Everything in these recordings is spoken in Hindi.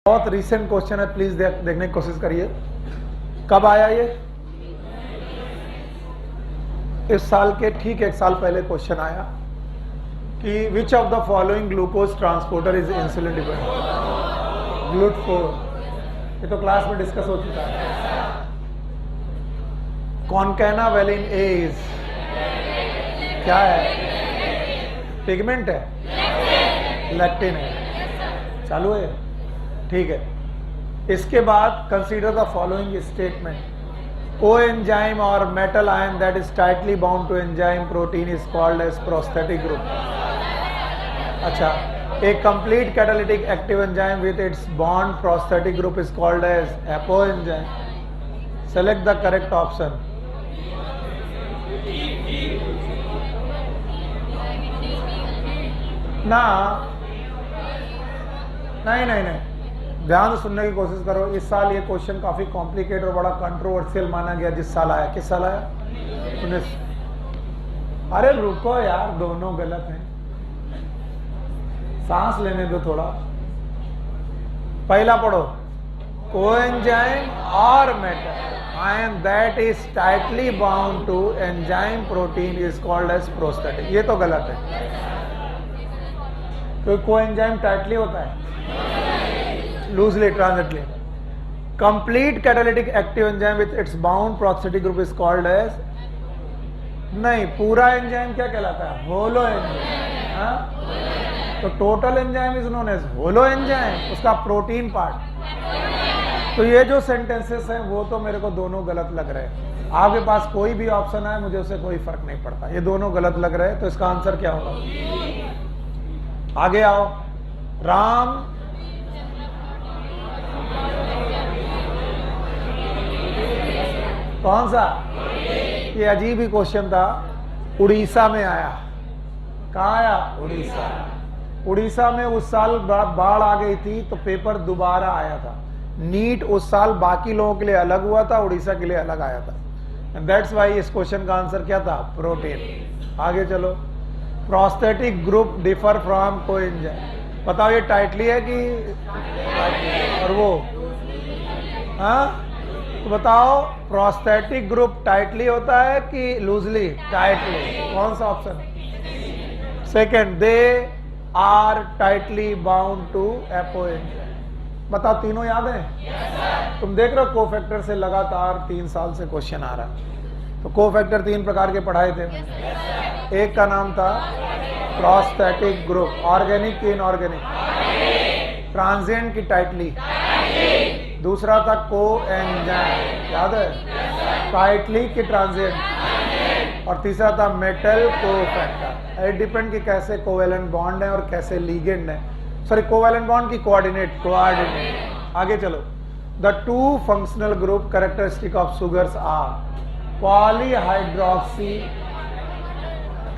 बहुत रीसेंट क्वेश्चन है, प्लीज देखने की कोशिश करिए। कब आया ये? इस साल के ठीक एक साल पहले क्वेश्चन आया कि which of the following glucose transporter is insulin dependent? ग्लूट4। ये तो क्लास में डिस्कस हो चुका है। कॉनकैना वेलिन एज क्या है? पिगमेंट है, लैक्टिन है। चालू है, ठीक है। इसके बाद consider the following statement. Coenzyme और metal ion that is tightly bound to enzyme protein is called as prosthetic group. अच्छा, a complete catalytic active enzyme with its bond prosthetic group is called as apoenzyme. Select the correct option. ना, नहीं, ध्यान से सुनने की कोशिश करो। इस साल ये क्वेश्चन काफी कॉम्प्लिकेटेड और बड़ा कंट्रोवर्शियल माना गया। जिस साल आया, किस साल आया? 19। अरे रुको यार, दोनों गलत हैं, सांस लेने दो थोड़ा। पहला पढ़ो, कोएंजाइम और metal ion that is tightly bound to enzyme protein is called as prosthetic. ये तो गलत है, क्योंकि कोएंजाइम टाइटली होता है, loosely transiently. Complete catalytic active enzyme with its bound prosthetic group is called as, नहीं, पूरा एंजाइम क्या कहलाता है? Holoenzyme. तो total enzyme is known as holoenzyme, उसका प्रोटीन पार्ट। तो ये जो सेंटेंसेस हैं वो तो मेरे को दोनों गलत लग रहे हैं। आपके पास कोई भी ऑप्शन है, मुझे उससे कोई फर्क नहीं पड़ता, ये दोनों गलत लग रहे हैं। तो इसका आंसर क्या होगा? आगे आओ। राम कौन सा? ये अजीब ही क्वेश्चन था। उड़ीसा में आया। कहाँ आया? उड़ीसा। उड़ीसा में उस साल बाढ़ आ गई थी, तो पेपर दोबारा आया था। नीट उस साल बाकी लोगों के लिए अलग हुआ था, उड़ीसा के लिए अलग आया था। दैट्स वाई इस क्वेश्चन का आंसर क्या था? प्रोटीन। आगे चलो। Prosthetic group differ from coenzyme. बताओ ये टाइटली है कि और वो? हाँ, तो बताओ प्रोस्थेटिक ग्रुप टाइटली होता है कि लूजली? टाइटली। कौन सा option? Second, they are tightly bound to apoenzyme. बताओ, तीनों याद है? yes, तुम देख रहे हो कोफैक्टर से लगातार 3 साल से क्वेश्चन आ रहा है। तो कोफैक्टर 3 प्रकार के पढ़ाए थे। yes, एक का नाम था प्रोस्थेटिक ग्रुप, ऑर्गेनिक की इनऑर्गेनिक, ट्रांजिएंट की टाइटली, दूसरा था कोएंजाइम, याद है? टाइटली की ट्रांजिएंट, और तीसरा था मेटल कोफैक्टर। इट डिपेंड कि कैसे कोवेलेंट बॉन्ड है और कैसे लीगेंड है। सॉरी, कोवेलेंट बॉन्ड की कोऑर्डिनेट। आगे चलो। The two functional group characteristic of sugars are polyhydroxy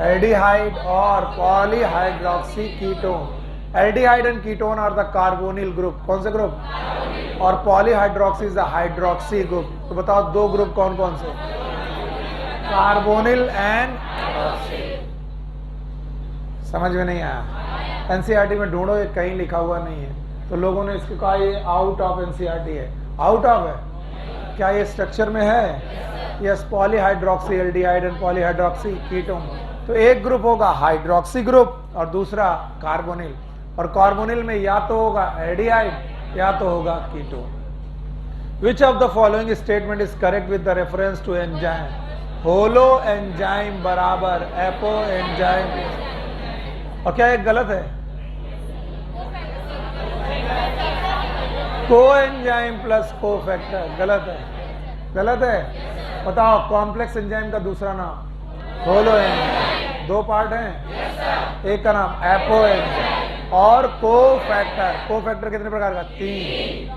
aldehyde और polyhydroxy ketone. Aldehyde and ketone are the carbonyl group. कौन से ग्रुप? और polyhydroxy is the hydroxy group. तो बताओ दो ग्रुप कौन कौन से? Carbonyl and. समझ में नहीं आया? एनसीईआरटी में ढूंढो, ये कहीं लिखा हुआ नहीं है। तो लोगों ने इसको कहा ये आउट ऑफ एनसीईआरटी है। आउट ऑफ है क्या? ये स्ट्रक्चर में है? Yes, polyhydroxy aldehyde and polyhydroxy ketone. तो एक ग्रुप होगा हाइड्रोक्सी ग्रुप और दूसरा कार्बोनिल, और कार्बोनिल में या तो होगा एल्डिहाइड या तो होगा ketone. Which of the following statement is correct with the reference to enzyme? Holoenzyme बराबर एपो एंजाइम। और क्या एक गलत है? कोएंजाइम प्लस कोफैक्टर गलत है। गलत है? बताओ कॉम्प्लेक्स एंजाइम का दूसरा नाम? Holo enzyme. 2 पार्ट हैं, एक का नाम एपो एंजाइम और कोफैक्टर। कोफैक्टर कितने प्रकार का? 3।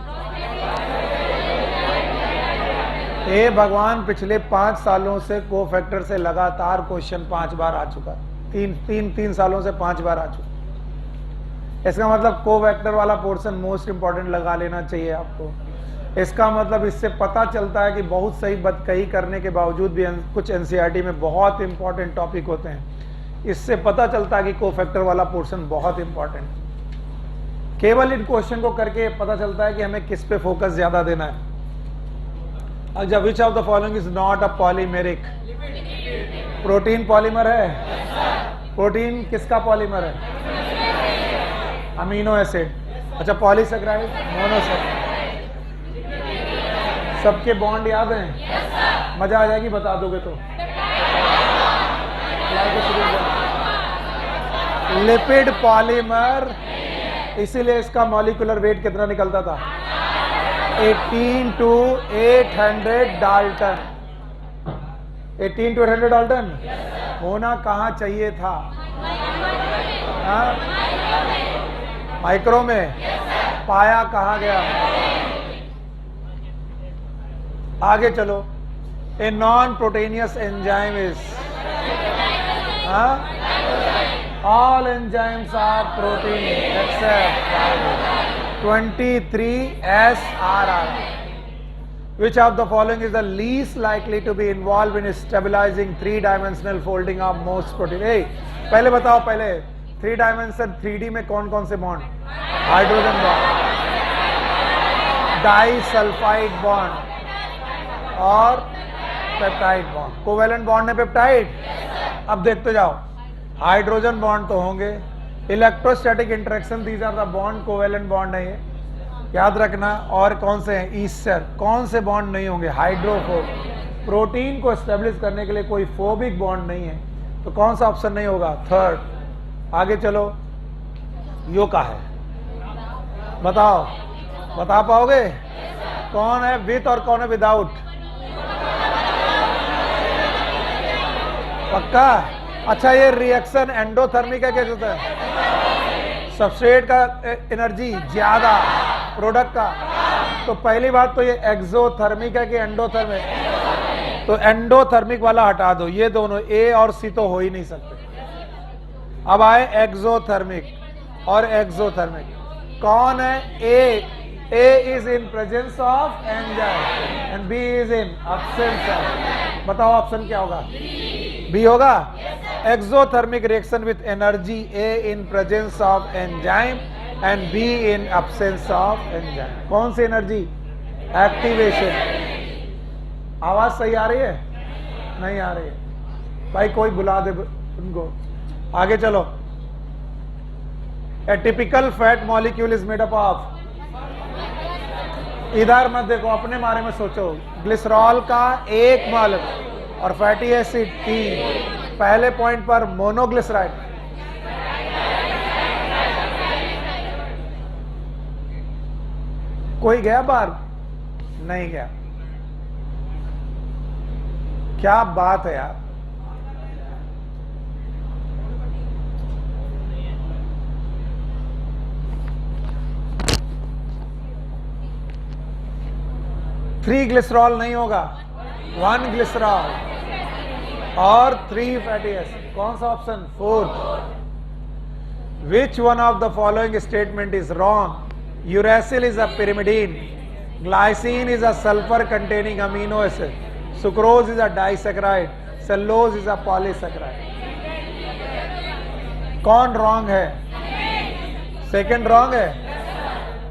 ए भगवान, पिछले 5 सालों से कोफैक्टर से लगातार क्वेश्चन 5 बार आ चुका। 3 सालों से 5 बार आ चुका। इसका मतलब कोफैक्टर वाला पोर्शन मोस्ट इंपॉर्टेंट लगा लेना चाहिए आपको। इसका मतलब इससे पता चलता है कि बहुत सही बदकही करने के बावजूद भी कुछ एनसीईआरटी में बहुत इंपॉर्टेंट टॉपिक होते हैं। इससे पता चलता है कि कोफैक्टर वाला पोर्शन बहुत इंपॉर्टेंट। केवल इन क्वेश्चन को करके पता चलता है कि हमें किस पे फोकस ज्यादा देना है। अच्छा, विच of the following is not a polymeric? Protein polymer है? प्रोटीन किसका पॉलीमर है? Amino acid. अच्छा, पॉलीसेकेराइड, मोनोसेकेराइड। सबके बॉन्ड याद हैं? मजा आ जाएगी बता दोगे तो। लिपिड पॉलीमर, इसीलिए इसका मॉलिक्यूलर वेट कितना निकलता था? 18 to 800 डाल्टन। 18 to 800 डाल्टन होना कहाँ चाहिए था? माइक्रो में। पाया कहाँ गया? आगे चलो। A non proteinaceous enzyme is, all enzymes are protein except 23 SRR. Which of the following is the least likely to be involved in stabilizing three-dimensional folding of most protein? Hey, पहले बताओ, पहले 3 डायमेंशन 3D में कौन कौन से bond? Hydrogen bond, disulphide bond और पेप्टाइड बॉन्ड। कोवेलेंट बॉन्ड है पेप्टाइड। अब देखते जाओ, हाइड्रोजन बॉन्ड तो होंगे, electrostatic interaction, these are the bond, covalent bond है ये, याद रखना। और कौन से हैं? ईस्टर। कौन से बॉन्ड नहीं होंगे? हाइड्रोफोबिक। प्रोटीन को एस्टेब्लिश करने के लिए कोई फोबिक बॉन्ड नहीं है, तो कौन सा ऑप्शन नहीं होगा? थर्ड। आगे चलो, यो का है, बताओ, बता पाओगे? कौन है विथ और कौन है विदाउट? पक्का? अच्छा, ये रिएक्शन एंडोथर्मिक है, कैसे होता है? सबस्ट्रेट का एनर्जी ज्यादा, प्रोडक्ट का। तो पहली बात तो ये एक्सोथर्मिक है कि एंडोथर्मिक? तो एंडोथर्मिक वाला हटा दो, ये दोनों ए और सी तो हो ही नहीं सकते। अब आए एक्सोथर्मिक और एक्सोथर्मिक। कौन है? A is in presence of enzyme and B is in absence of. बताओ ऑप्शन क्या होगा? बी होगा। Exothermic reaction with energy, A in presence of enzyme and B in absence of enzyme. कौन सी एनर्जी? एक्टिवेशन। आवाज सही आ रही है? नहीं आ रही है भाई, कोई बुला दे उनको। आगे चलो। ए typical fat molecule is made up of, इधर मत देखो, अपने बारे में सोचो। ग्लिसरॉल का एक मॉलिक्यूल और फैटी एसिड 3। पहले पॉइंट पर मोनोग्लिसराइड। कोई गया बाहर? नहीं गया। क्या बात है यार। थ्री ग्लिसरॉल नहीं होगा, 1 ग्लिसरॉल और 3 फैटी एसिड। कौन सा option? 4th। Which one of the following statement is wrong? Uracil is a pyrimidine, glycine is a sulphur containing amino acid, sucrose is a disaccharide, cellulose is a polysaccharide. कौन रॉन्ग है? सेकंड रॉन्ग है,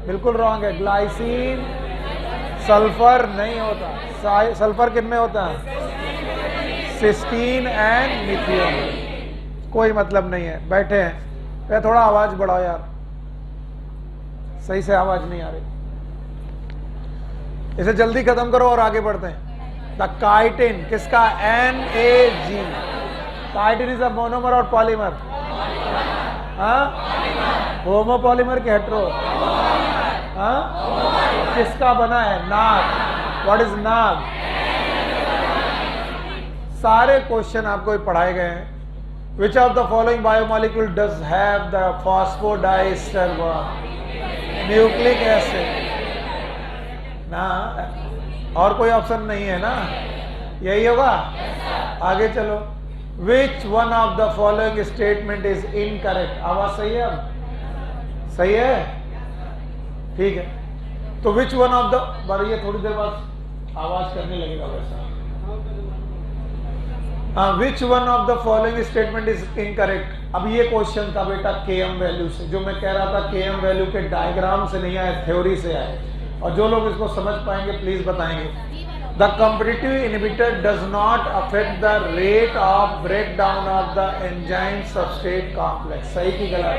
बिल्कुल रॉन्ग है। ग्लाइसिन सल्फर नहीं होता। सल्फर किन में होता है? Cysteine and methionine. कोई मतलब नहीं है। बैठे हैं, ये थोड़ा आवाज बढ़ाओ यार, सही से आवाज नहीं आ रही। इसे जल्दी खत्म करो और आगे बढ़ते हैं। द काइटिन किसका? NAG। Chitin is a monomer और पॉलीमर? होमोपॉलीमर के हेट्रो? किसका बना है? नाग। व्हाट इज नाग? सारे क्वेश्चन आपको पढ़ाए गए हैं। विच of the following biomolecule does have the phosphodiester bond? Nucleic acid ना, और कोई ऑप्शन नहीं है ना, यही होगा। आगे चलो। विच one of the following statement is incorrect? आवाज सही है? अब सही है, ठीक है। तो विच वन ऑफ द, ये थोड़ी देर बाद आवाज करने लगेगा वैसा। विच one of the following statement is incorrect. अब ये क्वेश्चन था बेटा केएम वैल्यू से, जो मैं कह रहा था केएम वैल्यू के डायग्राम से नहीं आए, थ्योरी से आए। और जो लोग इसको समझ पाएंगे प्लीज बताएंगे। The competitive inhibitor does not affect the rate of break down of the enzyme substrate complex. सही की गलत?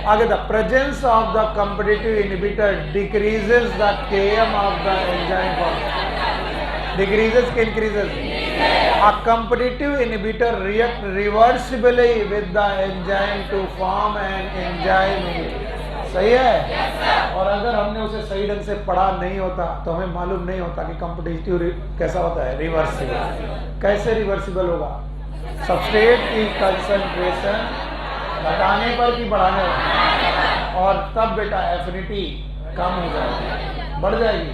आगे, the presence of the competitive inhibitor decreases the KM of the enzyme formation. Decreases के increases? A competitive inhibitor react reversibly with the enzyme to form an enzyme inhibitor। सही है? और अगर हमने उसे सही ढंग से पढ़ा नहीं होता तो हमें मालूम नहीं होता कि कॉम्पिटिटिव कैसा होता है, रिवर्सिबल। कैसे रिवर्सिबल होगा? सबस्ट्रेट की कंसंट्रेशन घटाने पर कि बढ़ाने पर, और तब बेटा एफिनिटी कम हो जाएगी, बढ़ जाएगी।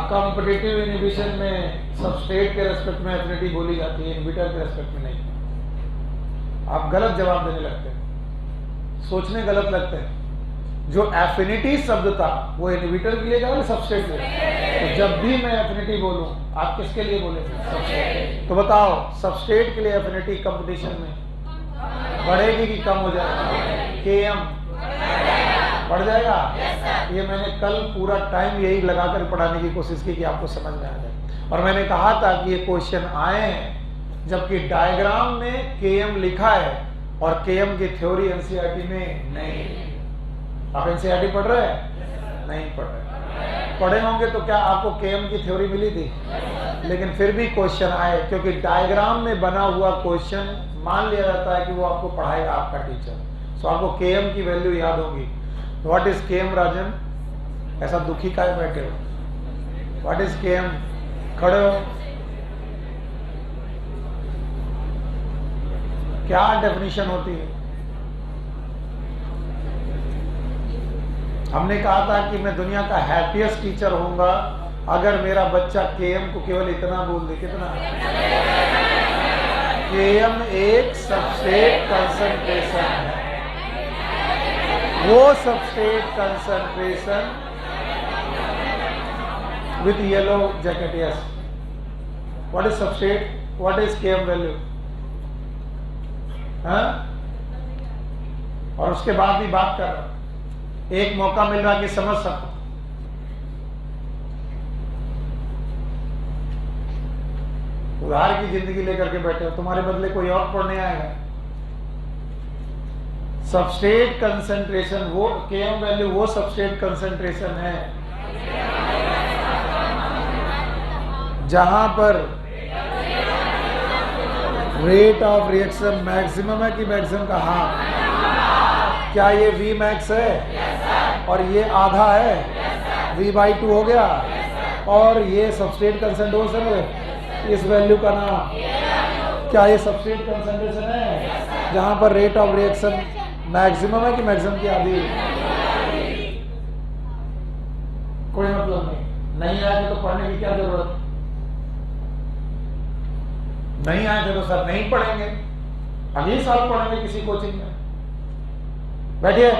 कॉम्पिटिटिव इनहिबिशन में सबस्ट्रेट के रेस्पेक्ट में एफिनिटी बोली जाती है, इनहिबिटर के रेस्पेक्ट में नहीं। आप गलत जवाब देने लगते हैं, सोचने गलत लगते हैं। जो एफिनिटी शब्द था वो इनहिबिटर के लिए था, सबस्ट्रेट के लिए। तो जब भी मैं एफिनिटी बोलूं, आप किसके लिए बोले? सबस्ट्रेट। तो बताओ, सबस्ट्रेट के लिए एफिनिटी कंपटीशन में बढ़ेगी कि कम हो जाएगी? केएम बढ़ जाएगा। ये मैंने कल पूरा टाइम यही लगाकर पढ़ाने की कोशिश की कि आपको समझ में आ जाए। और मैंने कहा था कि ये क्वेश्चन आए हैं जबकि डायग्राम में केएम लिखा है और केएम की थ्योरी एनसीईआरटी में नहीं। आप एनसीईआरटी पढ़ रहे हैं? नहीं पढ़ रहे। पढ़े होंगे तो क्या आपको केएम की थ्योरी मिली थी? लेकिन फिर भी क्वेश्चन आए, क्योंकि डायग्राम में बना हुआ क्वेश्चन मान लिया जाता है कि वो आपको पढ़ाएगा आपका टीचर। सो आपको केएम की वैल्यू याद होगी। What is KM Rajan? ऐसा दुखी काहे बैठे हो? What is KM? खड़े हो। क्या डेफिनेशन होती है? हमने कहा था कि मैं दुनिया का हैप्पीएस्ट टीचर होऊंगा अगर मेरा बच्चा केएम को केवल इतना बोल दे। कितना? केएम एक सबस्ट्रेट कंसंट्रेशन है। वो substrate concentration with yellow jacket. Yes, what is substrate? What is KM value? और उसके बाद भी बात कर रहा हूं, एक मौका मिल रहा कि समझ सको। उधार की जिंदगी लेकर के बैठे हो, तुम्हारे बदले कोई और पढ़ने आएगा। सबस्ट्रेट कंसंट्रेशन, वो केएम वैल्यू वो सबस्ट्रेट कंसंट्रेशन है जहां पर रेट ऑफ रिएक्शन मैक्सिमम है कि मैक्सिमम का? हाँ। क्या ये वी मैक्स है? और ये आधा है, V/2 हो गया। और ये सबस्ट्रेट कंसंट्रेशन है, इस वैल्यू का नाम क्या? ये सबस्ट्रेट कंसंट्रेशन है जहां पर रेट ऑफ रिएक्शन मैक्सिमम है कि मैक्सिमम की आधी? कोई मतलब नहीं आए तो पढ़ने की क्या जरूरत? नहीं आए थे तो सर नहीं पढ़ेंगे, अगले साल पढ़ेंगे किसी कोचिंग में। बैठिए।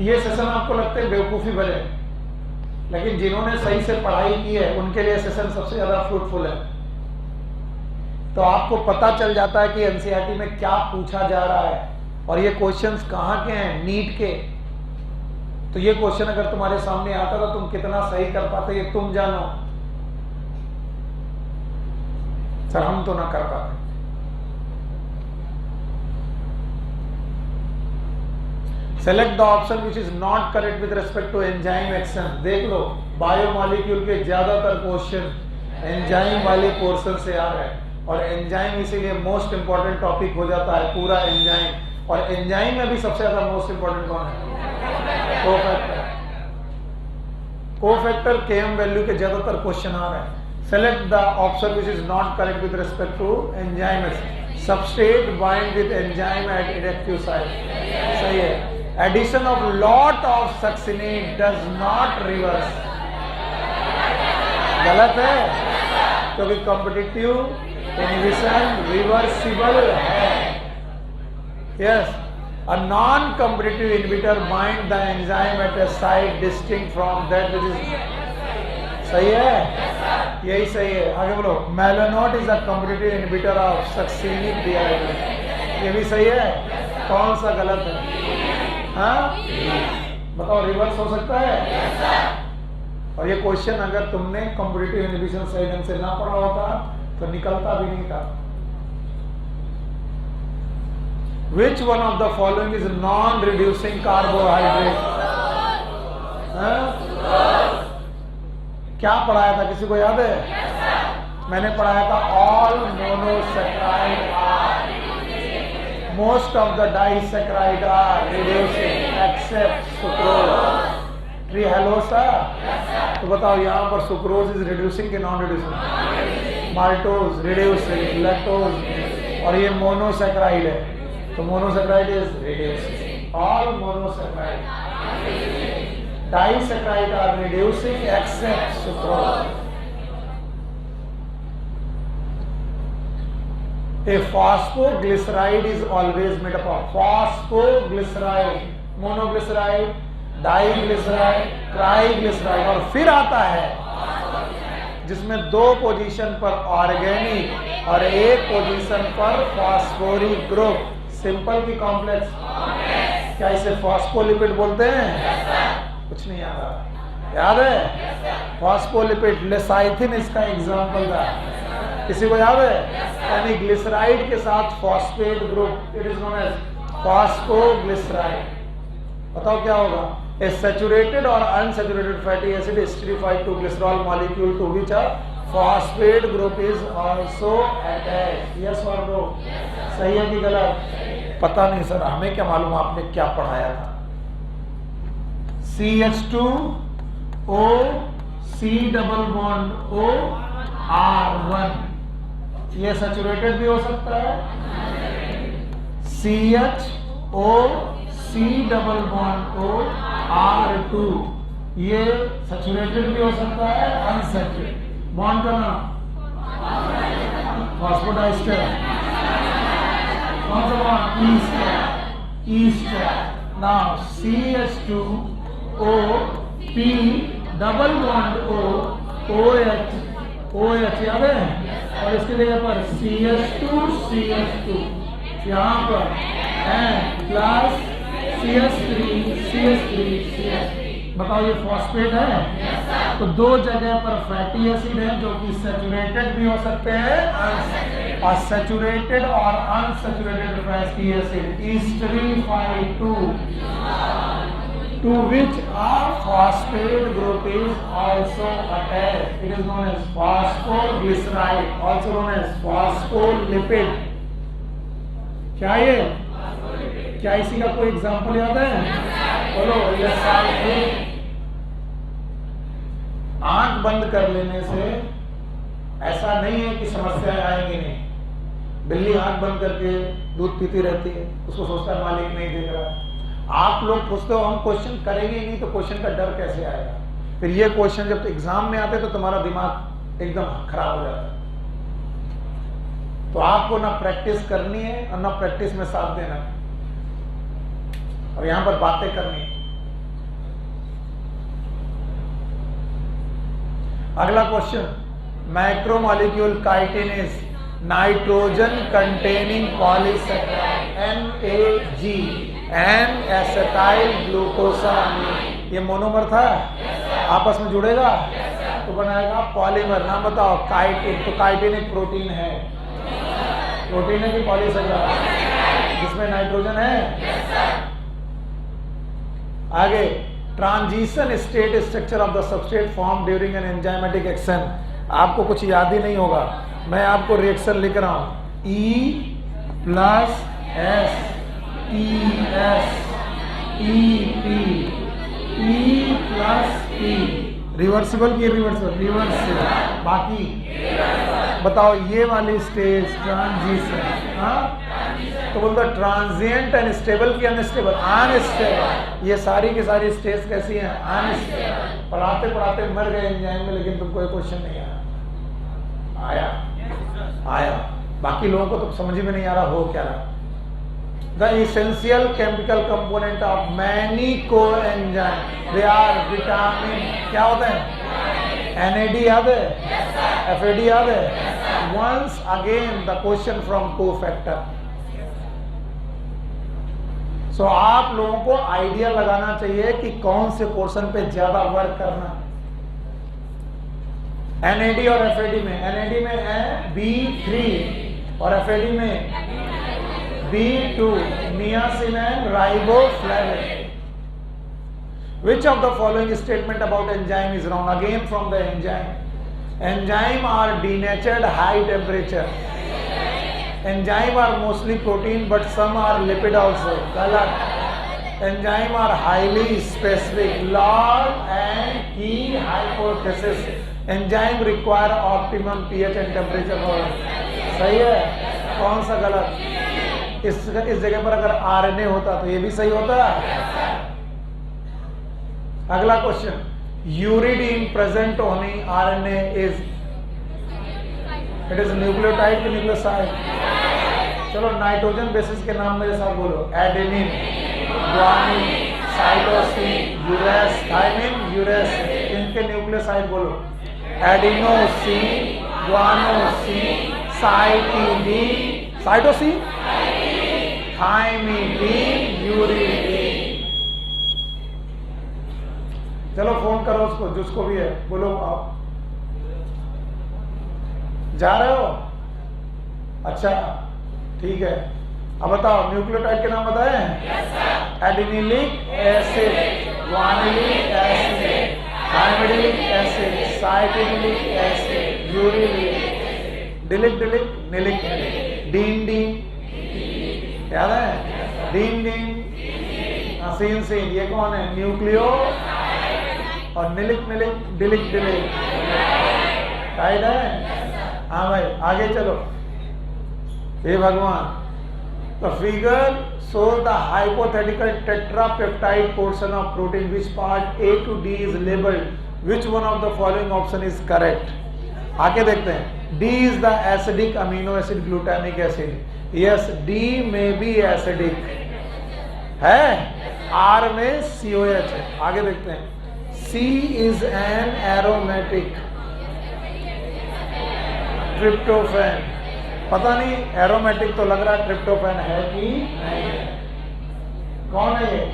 ये सेशन आपको लगते हैं बेवकूफी भरे, लेकिन जिन्होंने सही से पढ़ाई की है उनके लिए सेशन सबसे ज्यादा फ्रूटफुल है। तो आपको पता चल जाता है कि एनसीईआरटी में क्या पूछा जा रहा है और ये क्वेश्चंस कहाँ के हैं, नीट के। तो ये क्वेश्चन अगर तुम्हारे सामने आता तो तुम कितना सही कर पाते ये तुम जानो। सर हम तो ना कर पाते। Select the option which is not correct with respect to enzyme action. देख लो, बायोमॉलिक्यूल के ज्यादातर क्वेश्चन एंजाइम वाले पोर्शन से आ रहे हैं और एंजाइम इसीलिए मोस्ट इंपॉर्टेंट टॉपिक हो जाता है पूरा एंजाइम। और एंजाइम में भी सबसे ज्यादा मोस्ट इंपॉर्टेंट कौन है? कोफैक्टर। कोफैक्टर केएम वैल्यू के ज्यादातर क्वेश्चन आ रहे हैं। Select the option which is not correct with respect to enzyme action. Substrate bind with enzyme at active site. सही है। Addition of lot of succinate does not reverse. गलत है, क्योंकि कॉम्पिटिटिव इनहिबिशन रिवर्सिबल है। Yes, A non-competitive inhibitor bind the enzyme at a site distinct from that which is. सही है, यही सही है। आगे बोलो। Malonate is a competitive inhibitor of successive dehydration, ये भी सही है। कौन सा गलत है? हाँ बताओ, रिवर्स हो सकता है? और ये क्वेश्चन अगर तुमने कॉम्पिटिटिव इनहिबिशन सही ढंग से ना पढ़ा होता तो निकलता भी नहीं था। Which one of the following is non-reducing carbohydrate? क्या पढ़ाया था, किसी को याद है? मैंने पढ़ाया था all monosaccharide are, most of the disaccharide are reducing except sucrose. ट्रीहेलोसा। तो बताओ यहाँ पर सुक्रोज इज रिड्यूसिंग कि non reducing? Maltose reducing, lactose, और ये मोनोसैकराइड है तो monosaccharide is reducing. All monosaccharide, disaccharide are reducing except sucrose. A phosphoglyceride is always made up of phosphoglyceride, monoglyceride, diglyceride, triglyceride, और फिर आता है जिसमें 2 पोजीशन पर ऑर्गेनिक और 1 पोजीशन पर फॉस्फोरिक ग्रुप। सिंपल की कॉम्प्लेक्स? क्या इसे फॉस्फोलिपिड बोलते हैं? कुछ नहीं याद है? फॉस्फोलिपिड, लेसाइथिन इसका एग्जाम्पल था। किसी को याद है? यानी ग्लिसराइड के साथ phosphate group, it is known as phosphoglyceride. बताओ क्या होगा? A saturated or unsaturated fatty acid esterified to glycerol molecule to which a phosphate group is also attached. Yes or no? सही है कि गलत? पता नहीं सर, हमें क्या मालूम आपने क्या पढ़ाया था। CH2O C double bond O R1, ये सैचुरेटेड भी हो सकता है। CHO C double bond O R2, ये सैचुरेटेड भी हो सकता है, अनसैचुरेटेड। बॉन्ड का नाम फॉस्फोडाइस्टर, कौन सा bond? Easter. Now CH2O P double bond OH याद है, और इसके जगह पर CH2 यहाँ पर प्लस CH3। बताओ ये फॉस्फेट है? तो 2 जगह पर फैटी एसिड है जो कि सैचुरेटेड भी हो सकते हैं, और सैचुरेटेड और unsaturated fatty acid esterified to which a phosphate group is also attached. It is known as phosphoglyceride, also known as phospholipid. क्या ये? क्या इसी का कोई एग्जाम्पल याद है? बोलो। आंख बंद कर लेने से ऐसा नहीं है कि समस्याएं आएंगी नहीं। बिल्ली आंख बंद करके दूध पीती रहती है, उसको सोचता है मालिक नहीं देख रहा। आप लोग पूछते हो हम क्वेश्चन करेंगे ही नहीं तो क्वेश्चन का डर कैसे आएगा? फिर ये क्वेश्चन जब एग्जाम में आते तो तुम्हारा दिमाग एकदम खराब हो जाता है। तो आपको ना प्रैक्टिस करनी है और ना प्रैक्टिस में साथ देना है, और यहां पर बातें करनी है। अगला question, macromolecule chitinase nitrogen containing polysaccharide NAG N acetyl glucosamine, ये मोनोमर था, आपस में जुड़ेगा तो बनाएगा पॉलीमर। नाम बताओ? काइटिन। तो काइटिन एक प्रोटीन है, प्रोटीन है कि पॉलीसैकेराइड जिसमें नाइट्रोजन है? आगे, transition state structure of the substrate form during an enzymatic action. आपको कुछ याद ही नहीं होगा, मैं आपको रिएक्शन लिख रहा हूं। E+S ES EP E+P, reversible की रिवर्सिबल, बाकी बताओ ये वाली स्टेज ट्रांजिशन। तो बोलते ट्रांजिएंट एंड स्टेबल की अनस्टेबल? अनस्टेबल। ये सारी की सारी स्टेज कैसी हैं? अनस्टेबल। पढ़ाते पढ़ाते मर गए एंजाइम में, लेकिन तुमको कोई क्वेश्चन नहीं आया। बाकी लोगों को तो समझ में नहीं आ रहा हो क्या रहा। The essential chemical component of many coenzyme, they are vitamin, क्या होते हैं? NAD याद है? FAD याद है? Once again the question from cofactor. So आप लोगों को आइडिया लगाना चाहिए कि कौन से पोर्शन पे ज्यादा वर्क करना। NAD और FAD में, NAD में है B3 और FAD में B2, niacin and riboflavin. Which of the following statement about enzyme is wrong? Again from the enzyme. Enzyme are denatured high temperature. Enzyme are mostly protein but some are lipid also. Galat. Enzyme are highly specific. Log and key hypothesis. Enzyme require optimum pH and temperature for. सही है? कौन सा गलत? इस जगह पर अगर आरएनए होता तो ये भी सही होता। अगला क्वेश्चन, यूरिडीन प्रेजेंट होनी RNA is, it is nucleotide की न्यूक्लियोसाइड? चलो नाइट्रोजन बेसिस के नाम मेरे साथ बोलो। Adenine, guanine, cytosine, urease, thymine, urease, इनके न्यूक्लियोसाइड बोलो। Adenosine, guanosine, cytidine, cytosine, thymidine, uridine. चलो फोन करो उसको, जिसको भी है, बोलो आप जा रहे हो? अच्छा ठीक है, अब बताओ न्यूक्लियोटाइड के नाम बताए? Adenylic acid, guanylic acid, thymidylic acid, cytidylic acid, uridylic, डिलिक डिलिक, निलिक निलिक, डीन डीन, याद है? डीन डीन, सीन सीन, ये कौन है? न्यूक्लियो, और निलिक निलिक, डिलिक डिलिक, राइट है? हाँ भाई आगे चलो। हे भगवान, the figure shows the hypothetical tetrapeptide portion of protein, which part A to D is labeled, which one of the following option is correct? आगे देखते हैं। D is the acidic amino acid glutamic acid. Yes, D may be acidic है, R में COH है। आगे देखते हैं। C is an aromatic, tryptophan, पता नहीं एरोमेटिक तो लग रहा है, ट्रिप्टोफैन है कि नहीं है? कौन है ये?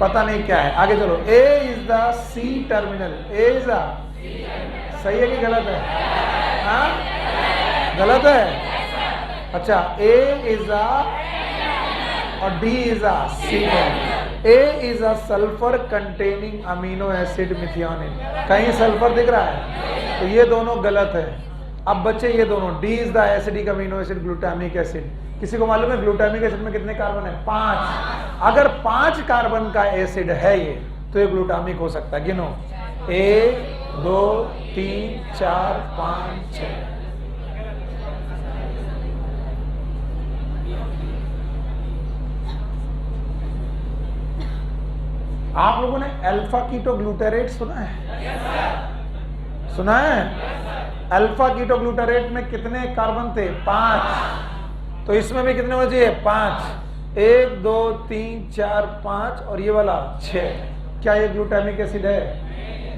पता नहीं क्या है। आगे चलो। A is the C terminal. A is the, सही है कि गलत है? हाँ गलत है। अच्छा A is a और D is a C terminal. A is a sulfur containing amino acid methionine. कहीं सल्फर दिख रहा है? तो ये दोनों गलत है। अब बच्चे ये दोनों, D is the acidic amino acid glutamic acid. किसी को मालूम है ग्लूटामिक एसिड में कितने कार्बन है? 5। अगर 5 कार्बन का एसिड है ये, तो ये ग्लूटामिक हो सकता है। गिनो, 1 2 3 4 5 6। आप लोगों ने अल्फा कीटो ग्लूटारेट सुना है? सुना है? अल्फा कीटो ग्लूटारेट में कितने कार्बन थे? 5। तो इसमें भी कितने होने चाहिए? 5। 1 2 3 4 5 और ये वाला 6। क्या ये ग्लूटामिक एसिड है?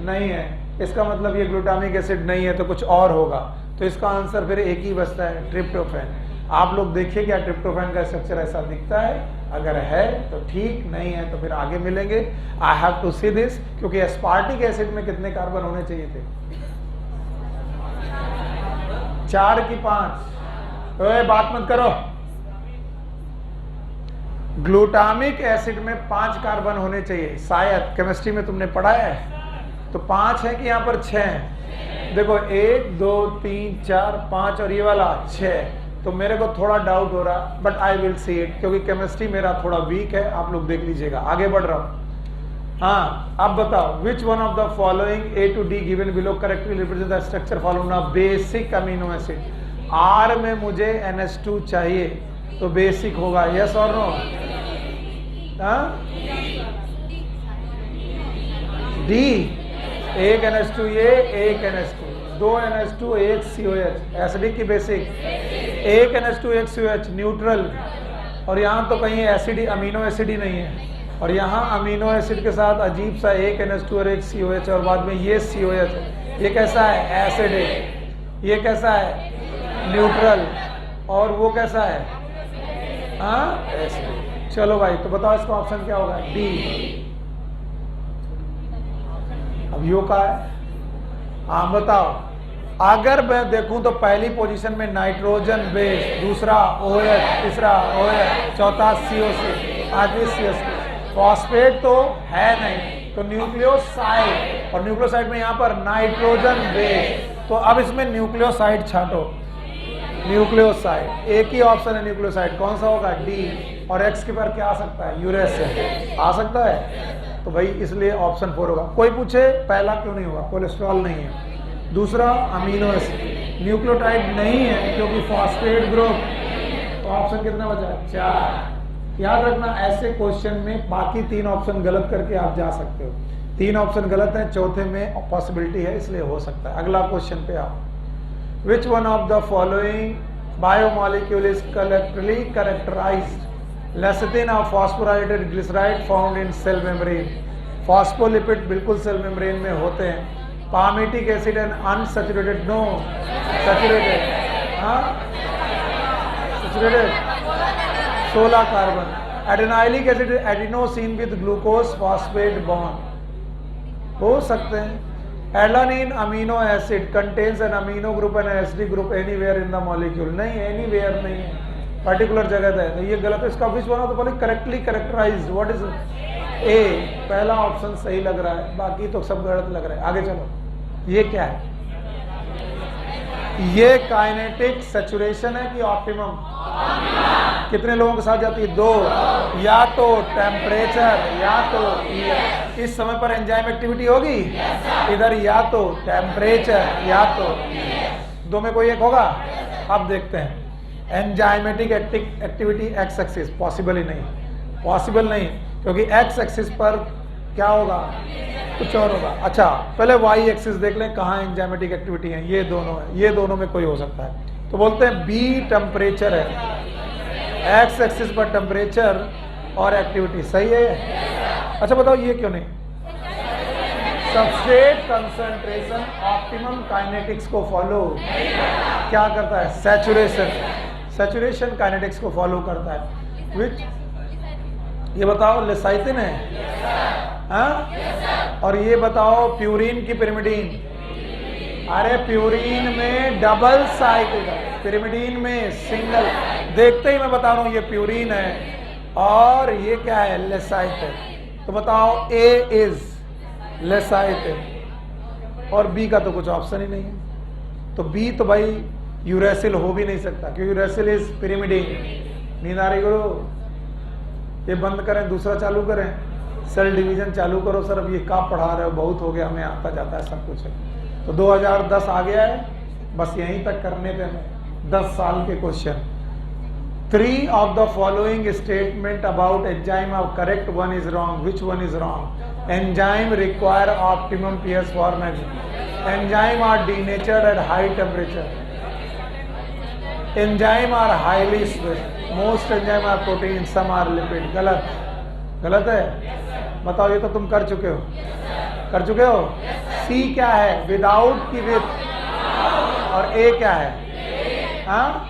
नहीं है। इसका मतलब ये ग्लूटामिक एसिड नहीं है, तो कुछ और होगा। तो इसका आंसर फिर एक ही बचता है, ट्रिप्टोफैन। आप लोग देखिए क्या ट्रिप्टोफैन का स्ट्रक्चर ऐसा दिखता है? अगर है तो ठीक, नहीं है तो फिर आगे मिलेंगे। I have to see this, क्योंकि एस्पार्टिक एसिड में कितने कार्बन होने चाहिए थे? 4 की 5। तो बात मत करो। ग्लूटामिक एसिड में 5 कार्बन होने चाहिए, शायद केमिस्ट्री में तुमने पढ़ा है। तो 5 है कि यहाँ पर 6 है? देखो 1 2 3 4 5 और ये वाला 6। तो मेरे को थोड़ा डाउट हो रहा, but I will see it, क्योंकि केमिस्ट्री मेरा थोड़ा वीक है। आप लोग देख लीजिएगा। आगे बढ़ रहा हूं। हाँ अब बताओ, विच one of the following A to D given below correctly represent the structure following of basic amino acid? R में मुझे NH2 चाहिए, तो बेसिक होगा, यस और नो? D, एक NH2 ये, एक NH2, 2 NH2 1 COH, एसिडिक की बेसिक, एक NH2 1 COH, न्यूट्रल, और यहाँ तो कहीं एसिड अमीनो एसिड ही नहीं है, और यहाँ अमीनो एसिड के साथ अजीब सा एक NH2 और एक COH और बाद में ये COH है। ये कैसा है? एसिडिक। ये कैसा है? न्यूट्रल। और वो कैसा है? हाँ, एसिडिक। चलो भाई, तो बताओ इसका ऑप्शन क्या होगा? डी। अब यो का है, हाँ बताओ। अगर मैं देखूं तो पहली पोजीशन में नाइट्रोजन बेस, दूसरा OH, तीसरा OH, चौथा COC, पांचवी COC। फॉस्फेट तो है नहीं, तो न्यूक्लियोसाइड, और न्यूक्लियोसाइड में यहाँ पर नाइट्रोजन बेस, तो अब इसमें न्यूक्लियोसाइड छांटो। न्यूक्लियोसाइड, एक ही ऑप्शन है न्यूक्लियोसाइड, कौन सा होगा? डी। और एक्स के पर क्या आ सकता है? यूरेसिल आ सकता है, तो भाई इसलिए ऑप्शन 4 होगा। कोई पूछे पहला क्यों नहीं होगा? कोलेस्ट्रॉल नहीं है। दूसरा अमीनो एसिड, न्यूक्लियोटाइड नहीं है क्योंकि फॉस्फेट ग्रुप, तो ऑप्शन कितना बचा? 4। याद रखना, ऐसे क्वेश्चन में बाकी 3 ऑप्शन गलत करके आप जा सकते हो। 3 ऑप्शन गलत है, चौथे में पॉसिबिलिटी है, इसलिए हो सकता है। अगला क्वेश्चन पे आओ। Which one of the following biomolecule is collectively characterized? Lecithin or phosphorylated glyceride found in cell membrane. Phospholipid बिल्कुल सेल मेम्ब्रेन में होते हैं। Palmitic acid and unsaturated, no, saturated, हाँ, saturated, 16 carbon. Adenylate acid, adenosine with glucose phosphate bond, हो सकते हैं। Alanine amino acid contains an amino group and acidic group anywhere in the molecule, नहीं, एनीवेयर नहीं है, पर्टिकुलर जगह है, तो ये गलत है। इसका विच वन तो बोले correctly characterised, what is A? पहला ऑप्शन सही लग रहा है, बाकी तो सब गलत लग रहा है। आगे चलो, ये क्या है? ये काइनेटिक सैचुरेशन है कि ऑप्टिमम? कितने लोगों के साथ जाती है? 2। या तो टेम्परेचर या तो इस समय पर एंजाइम एक्टिविटी होगी, इधर या तो टेम्परेचर या तो 2 में कोई एक होगा। अब देखते हैं enzymatic activity x axis, possible ही नहीं, पॉसिबल नहीं, क्योंकि एक्स एक्सिस पर क्या होगा? कुछ और होगा। अच्छा, पहले वाई एक्सिस देख लें, कहाँ एंजाइमेटिक एक्टिविटी है? ये दोनों है, ये दोनों में कोई हो सकता है, तो बोलते हैं बी टेम्परेचर है, एक्स एक्सिस पर टेम्परेचर और एक्टिविटी, सही है। अच्छा बताओ ये क्यों नहीं? सबस्ट्रेट कंसंट्रेशन ऑप्टिमम काइनेटिक्स को फॉलो क्या करता है? सैचुरेशन, सैचुरेशन काइनेटिक्स को फॉलो करता है। विच, ये बताओ लेसाइथिन है, हाँ? और ये बताओ प्यूरिन की पिरिमिडीन? अरे प्यूरिन में डबल साइकिल, पिरिमिडीन में सिंगल। देखते ही मैं बता रहा हूं ये प्यूरिन है और ये क्या है? लेसाइथिन। तो बताओ ए इज लेसाइथिन और बी का तो कुछ ऑप्शन ही नहीं है, तो बी तो भाई यूरेसिल हो भी नहीं सकता, क्योंकि यूरेसिल इज पिरिमिडीन। नींद आ रही करो, ये बंद करें, दूसरा चालू करें, सेल डिवीजन चालू करो। सर अब ये कहाँ पढ़ा रहे हो, बहुत हो गया, हमें आता जाता है सब कुछ है। तो 2010 आ गया है, बस यहीं तक करने थे हमें 10 साल के question. 3 of the following statement about enzyme are correct, one is wrong. Which one is wrong? Enzyme require optimum pH formation. Enzyme are denatured at high temperature. Enzyme are highly swift. Most enzyme are protein, some are lipid. गलत, गलत है। बताओ, ये तो तुम कर चुके हो, कर चुके हो। सी क्या है? विदाउट की विथ। और ए क्या है? हाँ,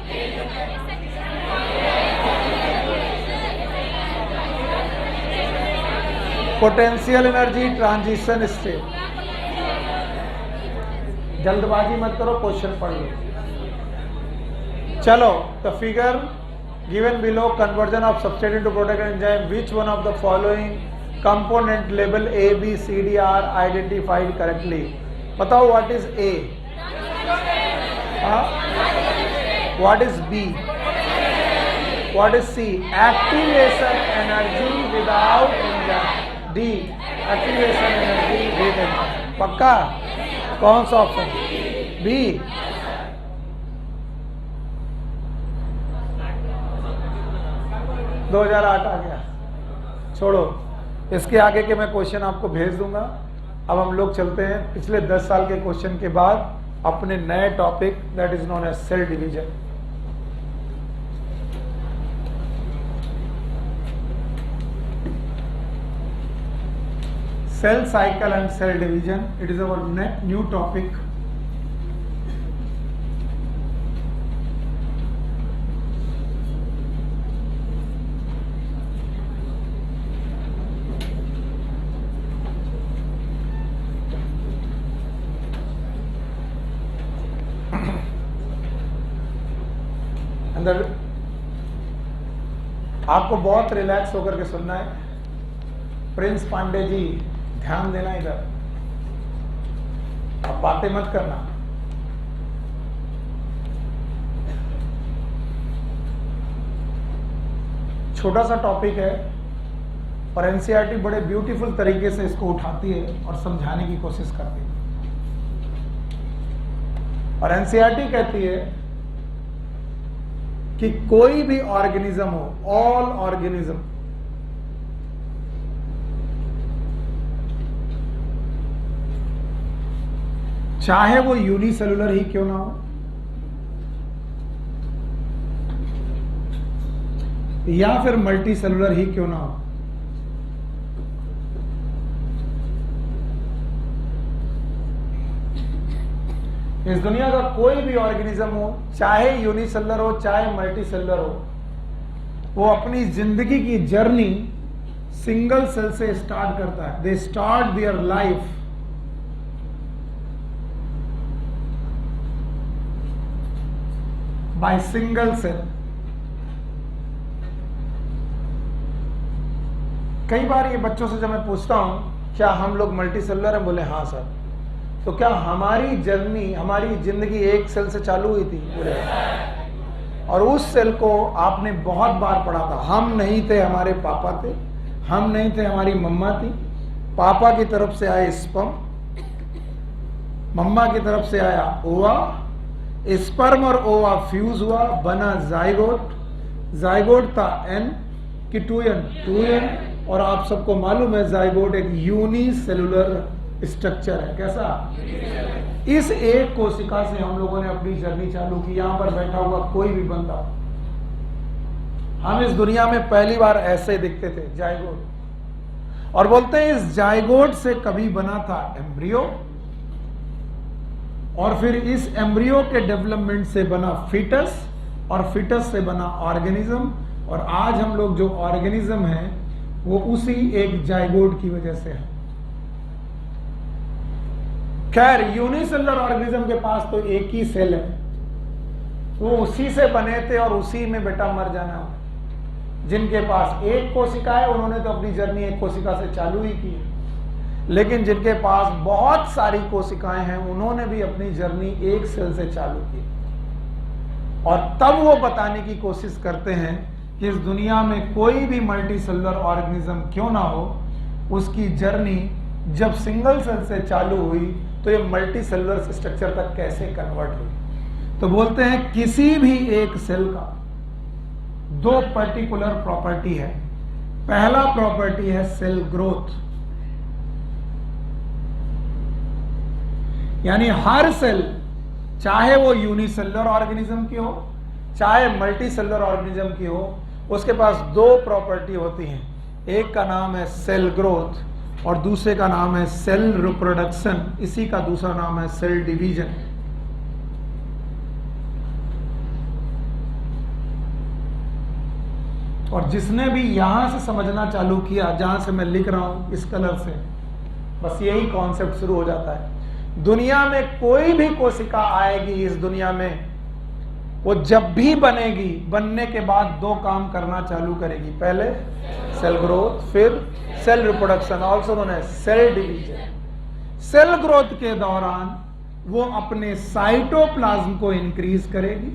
पोटेंशियल एनर्जी ट्रांजिशन स्टेट। जल्दबाजी मत करो, क्वेश्चन पढ़ लो। चलो, the figure given below conversion of substrate into product enzyme, which one of the following component label A, B, C, D are identified correctly? बताओ what is A, what is B, what is C? Activation energy without enzyme. D, activation energy with enzyme. पक्का? कौन सा ऑप्शन? B। $2008 आ गया, छोड़ो, इसके आगे के मैं क्वेश्चन आपको भेज दूंगा। अब हम लोग चलते हैं पिछले 10 साल के क्वेश्चन के बाद अपने नए topic that is known as cell division. cell cycle and cell division. It is our new topic. अंदर आपको बहुत रिलैक्स होकर के सुनना है। प्रिंस पांडे जी ध्यान देना इधर, आप बातें मत करना। छोटा सा टॉपिक है और एनसीईआरटी बड़े ब्यूटीफुल तरीके से इसको उठाती है और समझाने की कोशिश करती है। और एनसीईआरटी कहती है कि कोई भी ऑर्गेनिज्म हो, ऑल ऑर्गेनिज्म, चाहे वो यूनिसेलुलर ही क्यों ना हो, या फिर मल्टी सेलुलर ही क्यों ना हो, इस दुनिया का कोई भी ऑर्गेनिज्म हो, चाहे यूनिसेलुलर हो चाहे मल्टी सेलुलर हो, वो अपनी जिंदगी की जर्नी सिंगल सेल से स्टार्ट करता है। They start their life by single cell. कई बार ये बच्चों से जब मैं पूछता हूं क्या हम लोग मल्टी सेलुलर हैं, बोले हाँ सर। तो क्या हमारी जर्नी, हमारी जिंदगी एक सेल से चालू हुई थी? बोले और उस सेल को आपने बहुत बार पढ़ा था। हम नहीं थे, हमारे पापा थे। हम नहीं थे, हमारी मम्मा थी। पापा की तरफ से आए स्पर्म, मम्मा की तरफ से आया ओवा, स्पर्म और ओवा फ्यूज हुआ, बना जाइगोट। जाइगोट था एन की 2n, और आप सबको मालूम है जाइगोट एक यूनिसेलुलर स्ट्रक्चर है। कैसा? इस एक कोशिका से हम लोगों ने अपनी जर्नी चालू की। यहां पर बैठा हुआ कोई भी बंदा, हम इस दुनिया में पहली बार ऐसे दिखते थे, जाइगोट। और बोलते हैं इस जाइगोट से कभी बना था एम्ब्रियो, और फिर इस एम्ब्रियो के डेवलपमेंट से बना फीटस, और फीटस से बना ऑर्गेनिज्म। और आज हम लोग जो ऑर्गेनिज्म है वो उसी एक जाइगोट की वजह से है। खैर, यूनिसेलुलर ऑर्गेनिज्म के पास तो एक ही सेल है, वो उसी से बने थे और उसी में बेटा मर जाना है। जिनके पास एक कोशिका है उन्होंने तो अपनी जर्नी एक कोशिका से चालू ही की है, लेकिन जिनके पास बहुत सारी कोशिकाएं हैं उन्होंने भी अपनी जर्नी एक सेल से चालू की। और तब वो बताने की कोशिश करते हैं कि इस दुनिया में कोई भी मल्टी सेलुलर ऑर्गेनिज्म क्यों ना हो, उसकी जर्नी जब सिंगल सेल से चालू हुई तो ये मल्टी सेलुलर स्ट्रक्चर तक कैसे कन्वर्ट हुई। तो बोलते हैं किसी भी एक सेल का दो पर्टिकुलर प्रॉपर्टी है। पहला प्रॉपर्टी है सेल ग्रोथ, यानी हर सेल, चाहे वो यूनिसेलुलर ऑर्गेनिज्म की हो चाहे मल्टी सेलुलर ऑर्गेनिज्म की हो, उसके पास दो प्रॉपर्टी होती हैं। एक का नाम है सेल ग्रोथ और दूसरे का नाम है सेल रिप्रोडक्शन। इसी का दूसरा नाम है सेल डिवीजन। और जिसने भी यहां से समझना चालू किया, जहां से मैं लिख रहा हूं इस कलर से, बस यही कॉन्सेप्ट शुरू हो जाता है। दुनिया में कोई भी कोशिका आएगी इस दुनिया में, वो जब भी बनेगी, बनने के बाद दो काम करना चालू करेगी। पहले सेल ग्रोथ, फिर cell reproduction, also known as cell division. Cell growth के दौरान वो अपने साइटोप्लाज्म को इंक्रीज करेगी,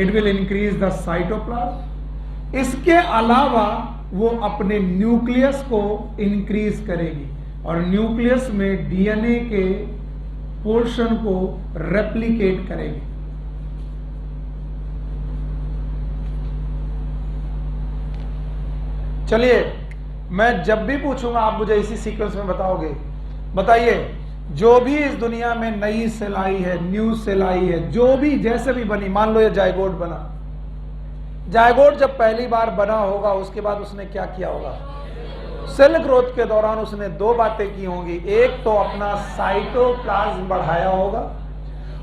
it will increase the cytoplasm. इसके अलावा वो अपने न्यूक्लियस को इंक्रीज करेगी और न्यूक्लियस में डीएनए के पोर्शन को रेप्लिकेट करेगी। चलिए, मैं जब भी पूछूंगा आप मुझे इसी सीक्वेंस में बताओगे। बताइए, जो भी इस दुनिया में नई सेल आई है, न्यू सेल आई है, जो भी जैसे भी बनी, मान लो ये जाइगोट बना, जाइगोट जब पहली बार बना होगा उसके बाद उसने क्या किया होगा? सेल ग्रोथ के दौरान उसने दो बातें की होंगी, एक तो अपना साइटोप्लाज्म बढ़ाया होगा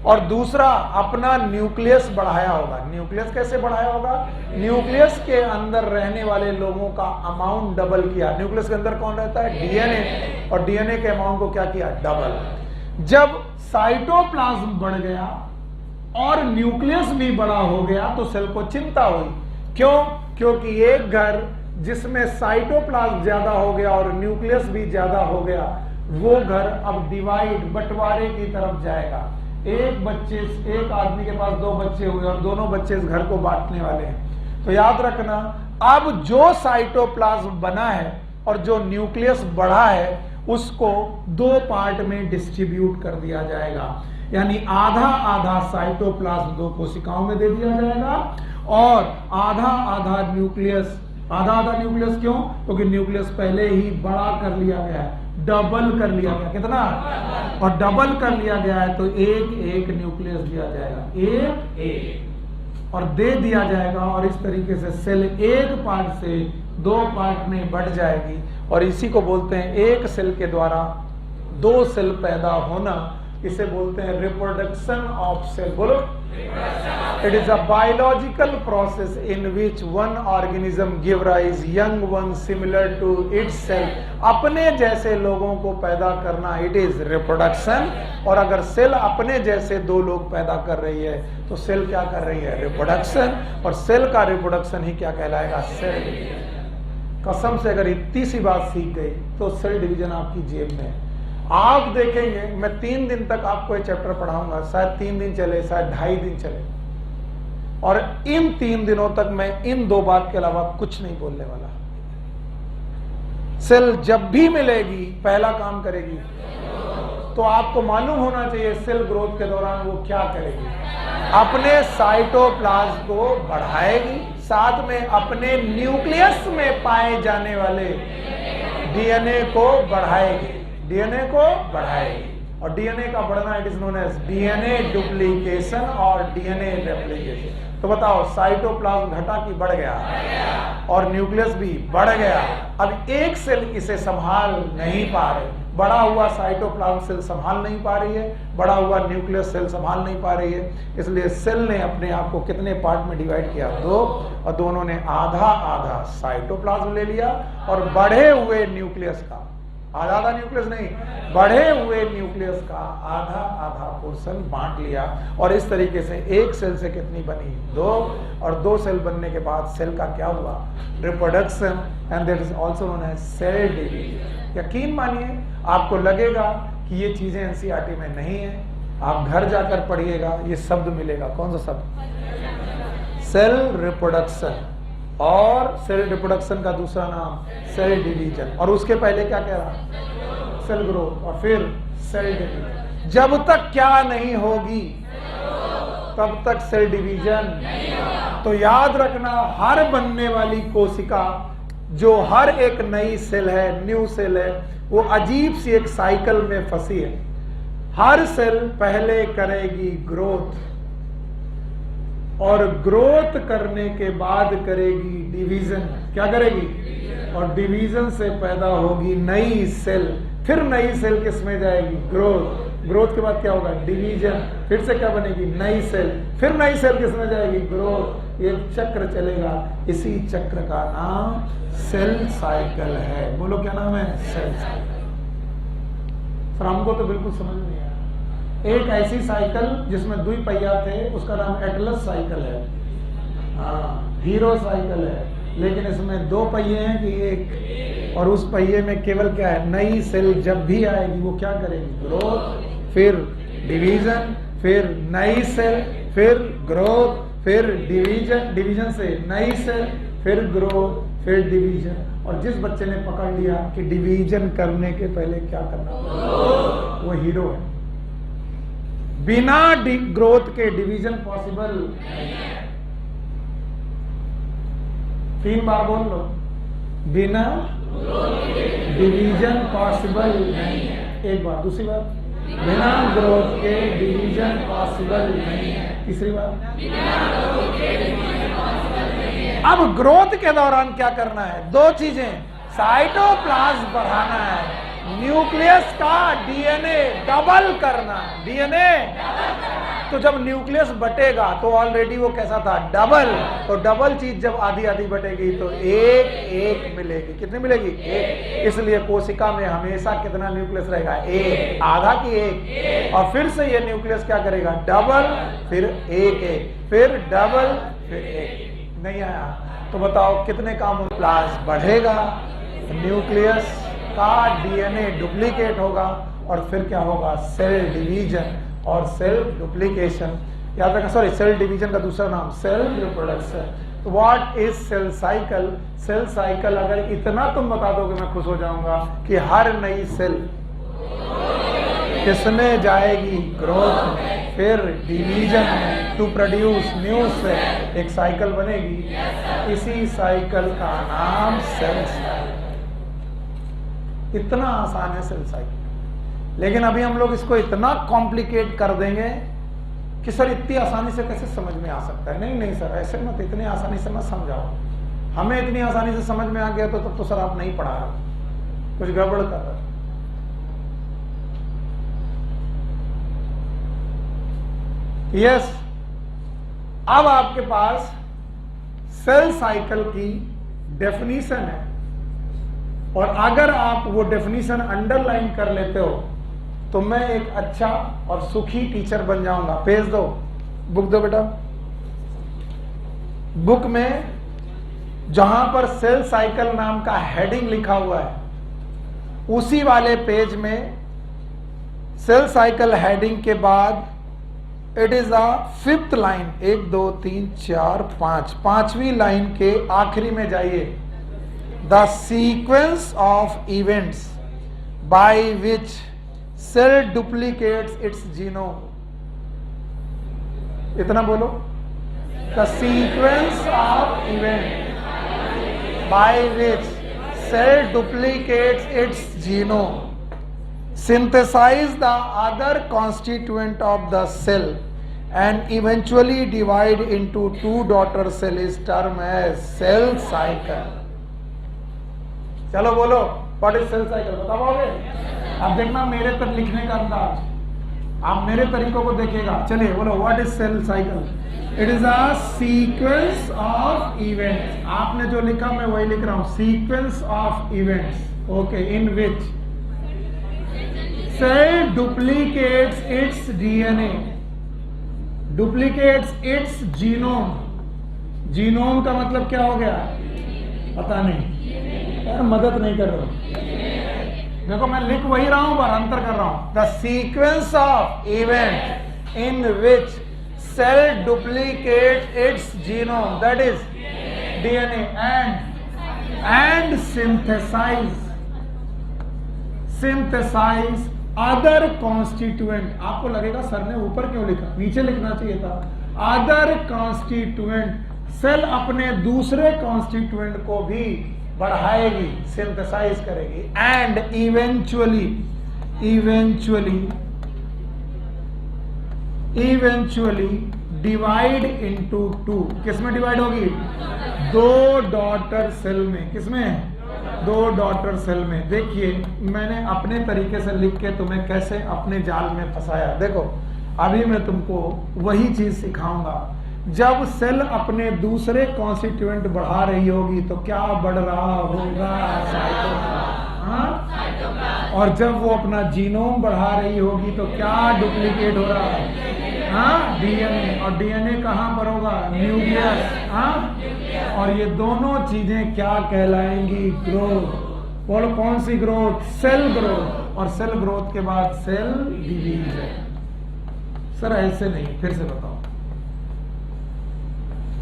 और दूसरा अपना न्यूक्लियस बढ़ाया होगा। न्यूक्लियस कैसे बढ़ाया होगा? न्यूक्लियस के अंदर रहने वाले लोगों का अमाउंट डबल किया। न्यूक्लियस के अंदर कौन रहता है? डीएनए, और डीएनए के अमाउंट को क्या किया? डबल। जब साइटोप्लाज्म बढ़ गया और न्यूक्लियस भी बड़ा हो गया तो सेल को चिंता हुई। क्यों? क्योंकि एक घर जिसमें साइटोप्लाज्म ज्यादा हो गया और न्यूक्लियस भी ज्यादा हो गया, वो घर अब डिवाइड, बंटवारे की तरफ जाएगा। एक आदमी के पास दो बच्चे हुए और दोनों बच्चे इस घर को बांटने वाले हैं। तो याद रखना, अब जो साइटोप्लाज्म बना है और जो न्यूक्लियस बढ़ा है उसको दो पार्ट में डिस्ट्रीब्यूट कर दिया जाएगा। यानी आधा आधा साइटोप्लाज्म दो कोशिकाओं में दे दिया जाएगा और आधा आधा न्यूक्लियस। आधा आधा न्यूक्लियस क्यों? क्योंकि न्यूक्लियस पहले ही बड़ा कर लिया गया है, डबल कर लिया गया। कितना? और डबल कर लिया गया है तो एक एक न्यूक्लियस दिया जाएगा, एक एक और दे दिया जाएगा। और इस तरीके से सेल एक पार्ट से दो पार्ट में बढ़ जाएगी और इसी को बोलते हैं, एक सेल के द्वारा दो सेल पैदा होना, इसे बोलते हैं रिप्रोडक्शन ऑफ सेल। बोलो। It is a biological process in which one organism give rise young one similar to itself. अपने जैसे लोगों को पैदा करना इट इज रिप्रोडक्शन। और अगर सेल अपने जैसे दो लोग पैदा कर रही है तो सेल क्या कर रही है? रिप्रोडक्शन। और सेल का रिप्रोडक्शन ही क्या कहलाएगा? Cell division. कसम से अगर इतनी सी बात सीख गई तो सेल डिवीजन आपकी जेब में है। आप देखेंगे, मैं 3 दिन तक आपको ये चैप्टर पढ़ाऊंगा, शायद 3 दिन चले, शायद 2.5 दिन चले, और इन 3 दिनों तक मैं इन दो बात के अलावा कुछ नहीं बोलने वाला। सेल जब भी मिलेगी पहला काम करेगी, तो आपको मालूम होना चाहिए सेल ग्रोथ के दौरान वो क्या करेगी? अपने साइटोप्लाज्म को बढ़ाएगी, साथ में अपने न्यूक्लियस में पाए जाने वाले डीएनए को बढ़ाएगी। डीएनए को बढ़ाएगी और डीएनए का बढ़ना it is known as DNA duplication और डीएनए रेप्लिकेशन। तो बताओ, साइटोप्लाज्म घटा कि बढ़ गया? और न्यूक्लियस भी बढ़ गया। अब एक सेल इसे संभाल नहीं पा रहे, बड़ा हुआ साइटोप्लाज्म सेल संभाल नहीं पा रही है, बड़ा हुआ न्यूक्लियस सेल संभाल नहीं पा रही है, इसलिए सेल ने अपने आप को कितने पार्ट में डिवाइड किया? 2, और दोनों ने आधा आधा साइटोप्लाज्म ले लिया और बढ़े हुए न्यूक्लियस का, आधा आधा न्यूक्लियस नहीं, बढ़े हुए न्यूक्लियस का आधा आधा पोर्शन बांट लिया। और इस तरीके से एक सेल से कितनी बनी? 2, और 2 सेल बनने के बाद सेल का क्या हुआ? Reproduction, and that is also known as cell division. यकीन मानिए, आपको लगेगा कि ये चीजें एनसीईआरटी में नहीं है, आप घर जाकर पढ़िएगा, ये शब्द मिलेगा। कौन सा शब्द? Cell reproduction. और सेल रिप्रोडक्शन का दूसरा नाम सेल डिवीजन। और उसके पहले क्या कह रहा? सेल ग्रोथ, और फिर सेल डिवीजन। जब तक क्या नहीं होगी तब तक सेल डिवीजन नहीं होगा। तो याद रखना, हर बनने वाली कोशिका, जो हर एक नई सेल है, न्यू सेल है, वो अजीब सी एक साइकिल में फंसी है। हर सेल पहले करेगी ग्रोथ और ग्रोथ करने के बाद करेगी डिवीजन। क्या करेगी? और डिवीजन से पैदा होगी नई सेल, फिर नई सेल किस में जाएगी? ग्रोथ। ग्रोथ के बाद क्या होगा? डिवीजन। फिर से क्या बनेगी? नई सेल। फिर नई सेल किस में जाएगी? ग्रोथ। ये चक्र चलेगा, इसी चक्र का नाम सेल साइकिल है। बोलो क्या नाम है? Cell cycle. सर हमको तो बिल्कुल समझ नहीं आया। एक ऐसी साइकिल जिसमें 2 पहिया थे, उसका नाम एटलस साइकिल है, हाँ, हीरो साइकिल है, लेकिन इसमें 2 पहिए हैं कि एक? और उस पहिए में केवल क्या है? नई सेल जब भी आएगी वो क्या करेगी? ग्रोथ, फिर डिवीजन, फिर नई सेल, फिर ग्रोथ, फिर डिवीजन, डिवीजन से नई सेल, फिर ग्रोथ, फिर डिवीजन। और जिस बच्चे ने पकड़ लिया कि डिवीजन करने के पहले क्या करना, वो हीरो है। बिना ग्रोथ के डिवीजन पॉसिबल नहीं है। 3 बार बोल लो, बिना डिवीजन पॉसिबल नहीं है। एक बार। दूसरी बार, बिना ग्रोथ के डिवीजन पॉसिबल नहीं है। तीसरी बार, अब ग्रोथ के दौरान क्या करना है? 2 चीजें, साइटोप्लाज्म बढ़ाना है, न्यूक्लियस का डीएनए डबल करना है, डीएनए। तो जब न्यूक्लियस बटेगा तो ऑलरेडी वो कैसा था, डबल। तो डबल चीज जब आधी आधी बटेगी तो एक एक मिलेगी। कितनी मिलेगी, एक। इसलिए कोशिका में हमेशा कितना न्यूक्लियस रहेगा, एक। आधा की एक, और फिर से ये न्यूक्लियस क्या करेगा, डबल, फिर एक एक, फिर डबल, फिर एक। नहीं आया तो बताओ कितने काम, प्लाज्म बढ़ेगा, न्यूक्लियस का डीएनए डुप्लीकेट होगा, और फिर क्या होगा, सेल डिवीजन और सेल डुप्लीकेशन। याद रखना, सॉरी, सेल डिवीजन का दूसरा नाम सेल रिप्रोडक्शन। तो what is cell cycle? Cell cycle अगर इतना तुम बता दोगे मैं खुश हो जाऊंगा कि हर नई सेल किसने जाएगी, ग्रोथ में, फिर डिवीजन में, टू प्रोड्यूस न्यू सेल, एक साइकिल बनेगी। इसी साइकिल का नाम सेल साइकिल। इतना आसान है सेल साइकिल, लेकिन अभी हम लोग इसको इतना कॉम्प्लिकेट कर देंगे कि सर इतनी आसानी से कैसे समझ में आ सकता है। नहीं नहीं सर, ऐसे मत, इतनी आसानी से मत समझाओ। हमें इतनी आसानी से समझ में आ गया तो तब तो सर आप नहीं पढ़ा रहे, कुछ गड़बड़ कर रहे। यस, अब आपके पास सेल साइकिल की डेफिनीशन है, और अगर आप वो डेफिनीशन अंडरलाइन कर लेते हो तो मैं एक अच्छा और सुखी टीचर बन जाऊंगा। पेज दो, बुक दो बेटा। बुक में जहां पर सेल साइकिल नाम का हेडिंग लिखा हुआ है, उसी वाले पेज में सेल साइकिल हेडिंग के बाद it is a 5th line, 1 2 3 4 5, 5वीं लाइन के आखिरी में जाइए। The sequence of events by which cell duplicates its genome. इतना बोलो, the sequence of event by which cell duplicates its genome, synthesize the other constituent of the cell and eventually divide into 2 daughter cell is termed as cell cycle. चलो बोलो, what is cell cycle? बता पाओगे? अब देखना मेरे पर लिखने का अंदाज, आप मेरे तरीकों को देखिएगा। चलिए बोलो, what is cell cycle? It is a sequence of events. आपने जो लिखा मैं वही लिख रहा हूँ, sequence of events, okay, in which cell duplicates its DNA, duplicates its genome. Genome का मतलब क्या हो गया, पता नहीं यार, मदद नहीं कर रहा हूं। देखो मैं लिख वही रहा हूं पर अंतर कर रहा हूं। The sequence of event in which cell duplicate its genome, that is DNA, and synthesize other constituent. आपको लगेगा सर ने ऊपर क्यों लिखा, नीचे लिखना चाहिए था। अदर कॉन्स्टिट्यूएंट, सेल अपने दूसरे कॉन्स्टिट्यूएंट को भी बढ़ाएगी, सिंथेसाइज करेगी, एंड इवेंचुअली डिवाइड इनटू 2। किसमें डिवाइड होगी, 2 डॉटर सेल में। किसमें, 2 डॉटर सेल में। देखिए मैंने अपने तरीके से लिख के तुम्हें कैसे अपने जाल में फंसाया। देखो अभी मैं तुमको वही चीज सिखाऊंगा। जब सेल अपने दूसरे कॉन्स्टिट्यूएंट बढ़ा रही होगी तो क्या बढ़ रहा होगा, साइटोप्लाज्म। और जब वो अपना जीनोम बढ़ा रही होगी तो क्या डुप्लीकेट हो रहा है, डीएनए। और डीएनए कहां पर होगा, न्यूक्लियस। और ये दोनों चीजें क्या कहलाएंगी, ग्रोथ। बोलो कौन सी ग्रोथ, सेल ग्रोथ। और सेल ग्रोथ के बाद सेल डिवीजन। सर ऐसे नहीं, फिर से बताओ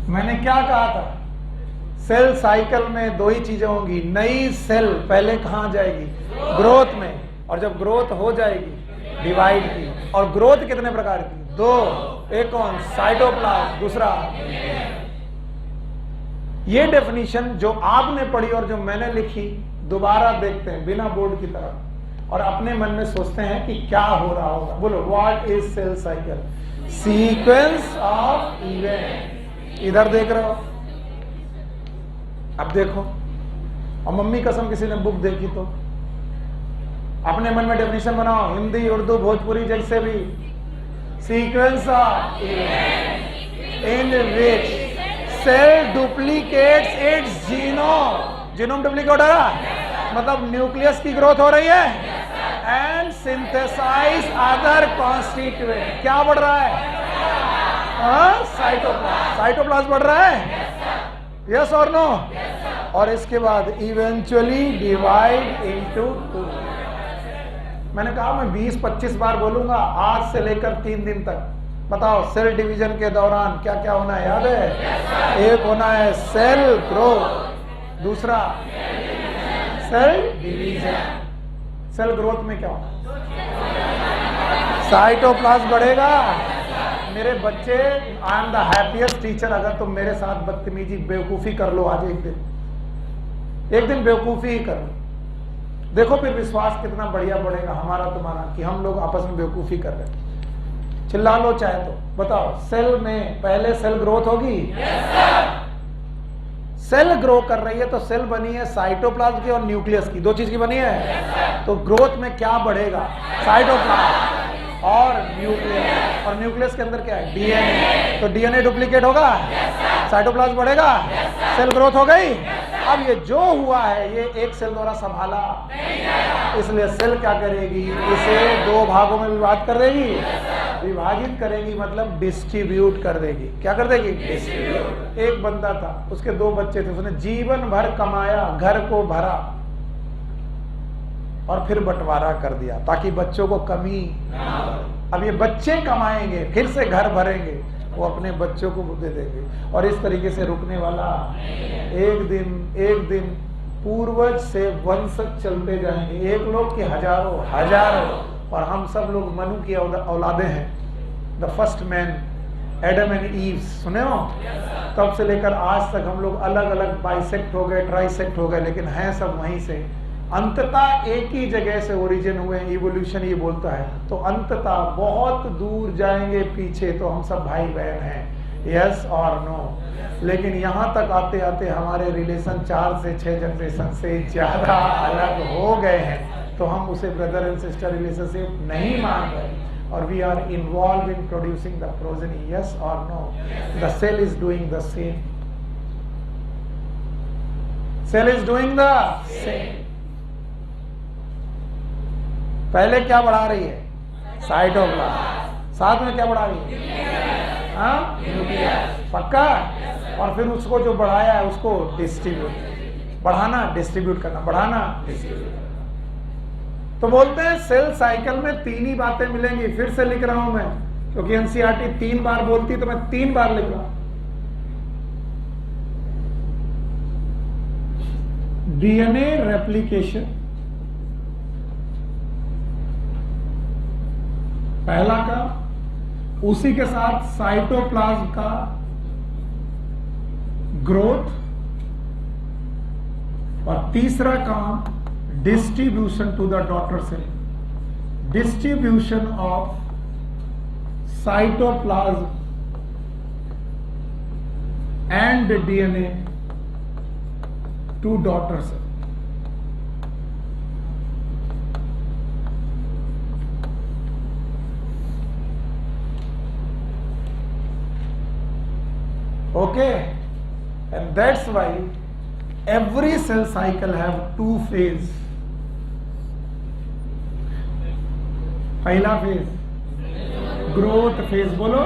मैंने क्या कहा था। सेल साइकिल में 2 ही चीजें होंगी, नई सेल पहले कहां जाएगी, ग्रोथ में, और जब ग्रोथ हो जाएगी डिवाइड की। और ग्रोथ कितने प्रकार की, 2, एक कौन, साइटोप्लाज्म, दूसरा। ये डेफिनेशन जो आपने पढ़ी और जो मैंने लिखी दोबारा देखते हैं बिना बोर्ड की तरफ, और अपने मन में सोचते हैं कि क्या हो रहा होगा। बोलो what is cell cycle, sequence of event. इधर देख रहे हो, अब देखो और मम्मी कसम किसी ने बुक देखी तो अपने मन में डेफिनेशन बनाओ, हिंदी उर्दू भोजपुरी जैसे भी, sequence of in which cell duplicates its genome duplicate हो रहा है, मतलब न्यूक्लियस की ग्रोथ हो रही है, एंड सिंथेसाइज अदर कॉन्स्टिट्यूएंट। क्या बढ़ रहा है? साइटोप्लाज्म बढ़ रहा है, यस और नो? और इसके बाद इवेंचुअली डिवाइड इनटू 2। मैंने कहा मैं 20-25 बार बोलूंगा आज से लेकर 3 दिन तक। बताओ सेल डिवीजन के दौरान क्या क्या होना है, याद है? एक होना है सेल ग्रोथ, दूसरा सेल डिवीजन। सेल ग्रोथ में क्या होगा? साइटोप्लाज्म बढ़ेगा। मेरे बच्चे, I am the happiest teacher अगर तुम मेरे साथ बदतमीजी बेवकूफी कर लो आज एक दिन बेवकूफी ही कर लो, देखो फिर विश्वास कितना बढ़िया बढ़ेगा हमारा तुम्हारा कि हम लोग आपस में बेवकूफी कर रहे हैं। चिल्ला लो चाहे तो। बताओ सेल में पहले सेल ग्रोथ होगी, सेल ग्रो कर रही है तो सेल बनी है साइटोप्लाज्म की और न्यूक्लियस की, 2 चीज की बनी है। तो ग्रोथ में क्या बढ़ेगा? साइटोप्लाज्म और न्यूक्लियस, और न्यूक्लियस के अंदर क्या है? डीएनए। तो डीएनए डुप्लीकेट होगा, साइटोप्लाज्म बढ़ेगा, सेल ग्रोथ हो गई। अब ये जो हुआ है ये एक सेल द्वारा संभाला, इसलिए सेल क्या करेगी? इसे 2 भागों में विभाजित कर देगी। विभाजित करेगी मतलब डिस्ट्रीब्यूट कर देगी। क्या कर देगी? डिस्ट्रीब्यूट। एक बंदा था, उसके 2 बच्चे थे, उसने जीवन भर कमाया, घर को भरा और फिर बंटवारा कर दिया ताकि बच्चों को कमी ना हो। अब ये बच्चे कमाएंगे, फिर से घर भरेंगे, वो अपने बच्चों को दे देंगे, और इस तरीके से रुकने वाला एक दिन पूर्वज से वंश चलते जाएंगे, एक लोग के हजारों, और हम सब लोग मनु की औलादे हैं। The first man Adam and ewe, सुने हो? तब से लेकर आज तक हम लोग अलग अलग बाइसेक्ट हो गए, ट्राइसेक्ट हो गए, लेकिन हैं सब वहीं से। अंततः एक ही जगह से ओरिजिन हुए, इवोल्यूशन ये बोलता है। तो अंततः बहुत दूर जाएंगे पीछे तो हम सब भाई बहन हैं, यस और नो। लेकिन यहाँ तक आते आते हमारे रिलेशन 4 से 6 जनरेशन से ज्यादा अलग हो गए हैं, तो हम उसे ब्रदर एंड सिस्टर रिलेशनशिप नहीं मान रहे, और we are involve in producing the progeny, yes और no. The cell is doing the same, cell is doing the same. पहले क्या बढ़ा रही है? साइटोप्लाज्म। साथ में क्या बढ़ा रही है? न्यूक्लियस। पक्का? और फिर उसको जो बढ़ाया है उसको डिस्ट्रीब्यूट, बढ़ाना डिस्ट्रीब्यूट करना, बढ़ाना डिस्ट्रीब्यूट। तो बोलते हैं सेल साइकिल में 3 ही बातें मिलेंगी। फिर से लिख रहा हूं मैं, क्योंकि एनसीईआरटी 3 बार बोलती तो मैं 3 बार लिख रहा हूं। डीएनए रेप्लिकेशन पहला काम, उसी के साथ साइटोप्लाज्म का ग्रोथ, और तीसरा काम distribution to the daughter cell, distribution of cytoplasm and DNA to daughter cell. Okay, and that's why every cell cycle have 2 phase. पहला फेज ग्रोथ फेज, बोलो।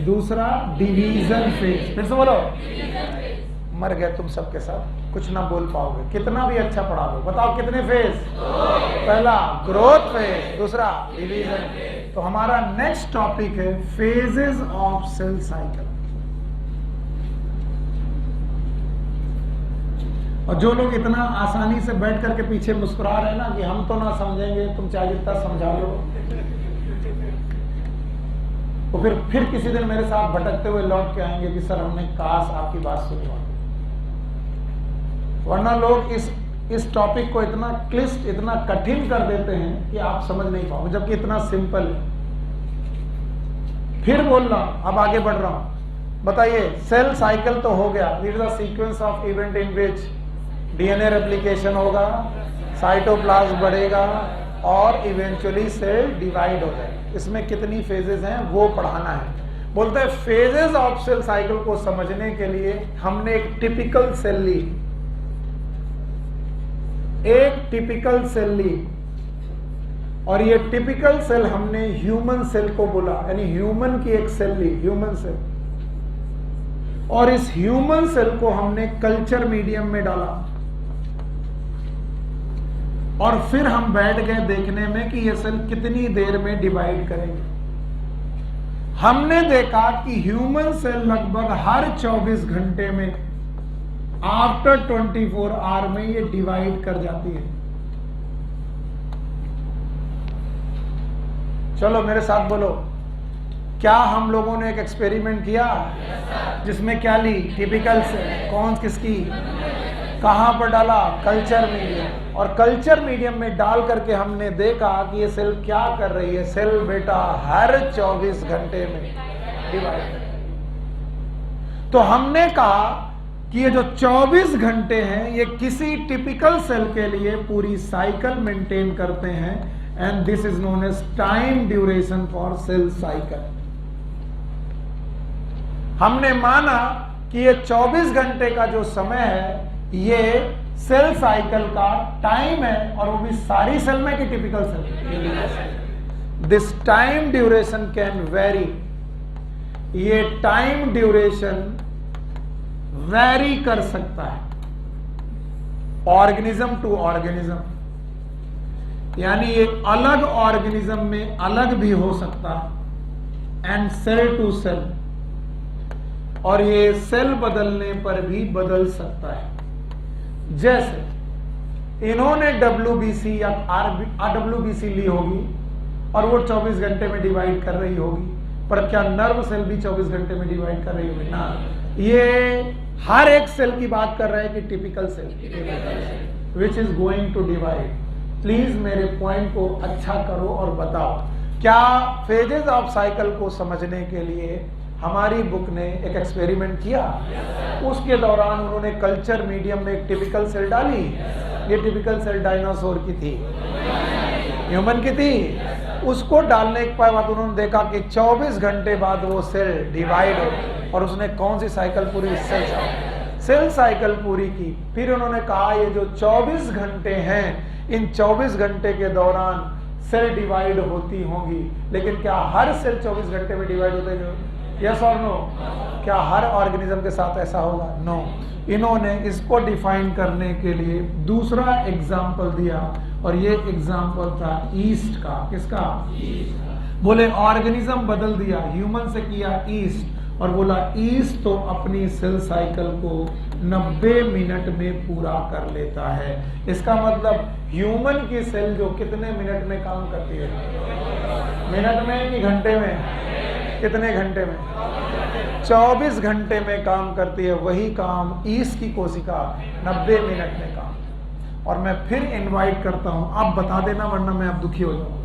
दूसरा डिवीजन फेज, फिर से बोलो। मर गए तुम सबके साथ, कुछ ना बोल पाओगे कितना भी अच्छा पढ़ा दो। बताओ कितने फेज? पहला ग्रोथ फेज, दूसरा डिवीजन फेज। तो हमारा नेक्स्ट टॉपिक है फेजेस ऑफ सेल साइकिल। और जो लोग इतना आसानी से बैठ करके पीछे मुस्कुरा रहे हैं ना कि हम तो ना समझेंगे, तुम चाहे जितना समझा लो, तो फिर किसी दिन मेरे साथ भटकते हुए लौट के आएंगे कि सर हमने काश आपकी बात सुनी होती। वरना लोग इस टॉपिक को इतना क्लिष्ट, इतना कठिन कर देते हैं कि आप समझ नहीं पाओगे, जबकि इतना सिंपल है। फिर बोल रहा हूं, अब आगे बढ़ रहा हूं। बताइए, सेल साइकिल तो हो गया, it is the sequence of event in which DNA replication होगा, साइटोप्लाज्म बढ़ेगा और इवेंचुअली सेल डिवाइड हो जाएगा। इसमें कितनी फेजेस हैं वो पढ़ाना है। बोलते हैं फेजेस ऑफ सेल साइकिल को समझने के लिए हमने एक टिपिकल सेल ली, एक टिपिकल सेल ली, और ये टिपिकल सेल हमने ह्यूमन सेल को बोला, यानी ह्यूमन की एक सेल ली, ह्यूमन सेल, और इस ह्यूमन सेल को हमने कल्चर मीडियम में डाला, और फिर हम बैठ गए देखने में कि ये सेल कितनी देर में डिवाइड करेंगे। हमने देखा कि ह्यूमन सेल लगभग हर 24 घंटे में, आफ्टर 24 आवर में ये डिवाइड कर जाती है। चलो मेरे साथ बोलो, क्या हम लोगों ने एक एक्सपेरिमेंट किया जिसमें क्या ली, टिपिकल सेल, कौन किसकी, कहां पर डाला, कल्चर मीडियम, और कल्चर मीडियम में डाल करके हमने देखा कि ये सेल क्या कर रही है। सेल बेटा हर 24 घंटे में डिवाइड। तो हमने कहा कि ये जो 24 घंटे हैं ये किसी टिपिकल सेल के लिए पूरी साइकिल मेंटेन करते हैं, and this is known as time duration for cell cycle. हमने माना कि ये 24 घंटे का जो समय है ये सेल साइकिल का टाइम है, और वो भी सारी सेल में कि typical cell. This time duration can vary, ये टाइम ड्यूरेशन वेरी कर सकता है ऑर्गेनिज्म टू ऑर्गेनिज्म, यानी ये अलग ऑर्गेनिज्म में अलग भी हो सकता है, एंड सेल टू सेल, और ये सेल बदलने पर भी बदल सकता है। जैसे इन्होंने WBC या RWBC ली होगी और वो 24 घंटे में डिवाइड कर रही होगी, पर क्या नर्व सेल भी 24 घंटे में डिवाइड कर रही होगी ना? ये हर एक सेल की बात कर रहे हैं कि typical cell which is going to divide. Please मेरे पॉइंट को अच्छा करो और बताओ, क्या फेजेस ऑफ साइकिल को समझने के लिए हमारी बुक ने एक एक्सपेरिमेंट किया? उसके दौरान उन्होंने कल्चर मीडियम में एक टिपिकल सेल डाली। ये टिपिकल सेल डायनासोर की थी, ह्यूमन की थी। उसको डालने के बाद उन्होंने देखा कि 24 घंटे बाद वो सेल डिवाइड हो, और उसने कौन सी साइकिल पूरी, सेल साइकिल पूरी की। फिर उन्होंने कहा ये जो 24 घंटे हैं, इन 24 घंटे के दौरान सेल डिवाइड होती होंगी, लेकिन क्या हर सेल 24 घंटे में डिवाइड होते हैं? यस और नो? क्या हर ऑर्गेनिज्म के साथ ऐसा होगा? नो। इन्होंने इसको डिफाइन करने के लिए दूसरा एग्जाम्पल दिया, और ये एग्जाम्पल था ईस्ट का। किसका? बोले ऑर्गेनिज्म बदल दिया, ह्यूमन से किया ईस्ट, और बोला ईस्ट तो अपनी सेल साइकिल को 90 मिनट में पूरा कर लेता है। इसका मतलब ह्यूमन की सेल जो कितने मिनट में काम करती है? मिनट में कि घंटे में? कितने घंटे में? 24 घंटे में काम करती है। वही काम ईस्ट की कोशिका 90 मिनट में काम। और मैं फिर इनवाइट करता हूं, आप बता देना वरना मैं अब दुखी हो जाऊंगा।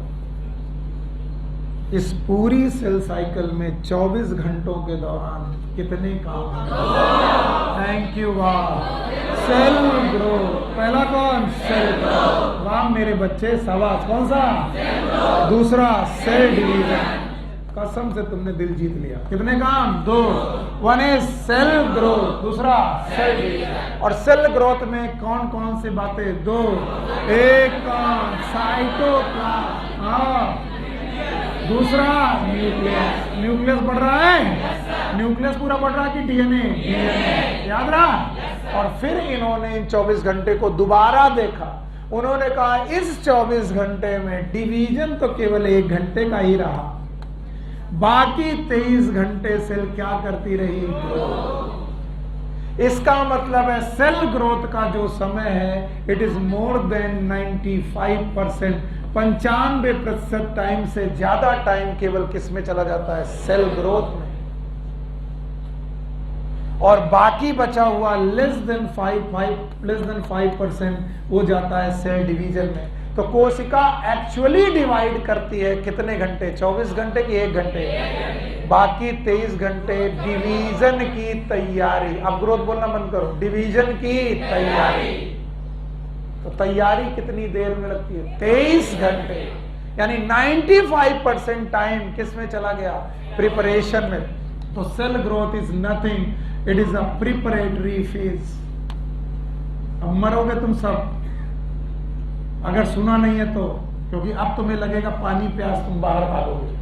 इस पूरी सेल साइकिल में 24 घंटों के दौरान कितने काम? Thank you. वाह, सेल ग्रोथ। पहला कौन? Cell growth. वाह मेरे बच्चे, शाबाश। कौन सा? दूसरा सेल डिवीजन। कसम से तुमने दिल जीत लिया। कितने काम? 2। वन इज सेल ग्रोथ, दूसरा सेल डिवीजन। और सेल ग्रोथ में कौन कौन सी बातें? 2। एक कौन? साइटोप्लाज्म। हाँ। दूसरा न्यूक्लियस। न्यूक्लियस बढ़ रहा है? न्यूक्लियस पूरा बढ़ रहा है कि डीएनए? याद रहा? और फिर इन्होंने इन 24 घंटे को दोबारा देखा। उन्होंने कहा इस 24 घंटे में डिवीजन तो केवल 1 घंटे का ही रहा, बाकी 23 घंटे सेल क्या करती रही? ग्रोथ। इसका मतलब है सेल ग्रोथ का जो समय है it is more than 95%, 95% time से ज्यादा टाइम केवल किस में चला जाता है? सेल ग्रोथ में। और बाकी बचा हुआ लेस देन 5% वो जाता है सेल डिवीजन में। तो कोशिका एक्चुअली डिवाइड करती है कितने घंटे, 24 घंटे की 1 घंटे, बाकी 23 घंटे डिवीजन की तैयारी। अब ग्रोथ बोलना बंद करो, डिवीजन की तैयारी। तो तैयारी कितनी देर में लगती है, 23 घंटे, यानी 95% टाइम किस में चला गया, प्रिपरेशन में। तो cell growth is nothing, it is a preparatory phase. अब मरोगे तुम सब अगर सुना नहीं है तो, क्योंकि अब तुम्हें लगेगा पानी प्यास, तुम बाहर भागोगे।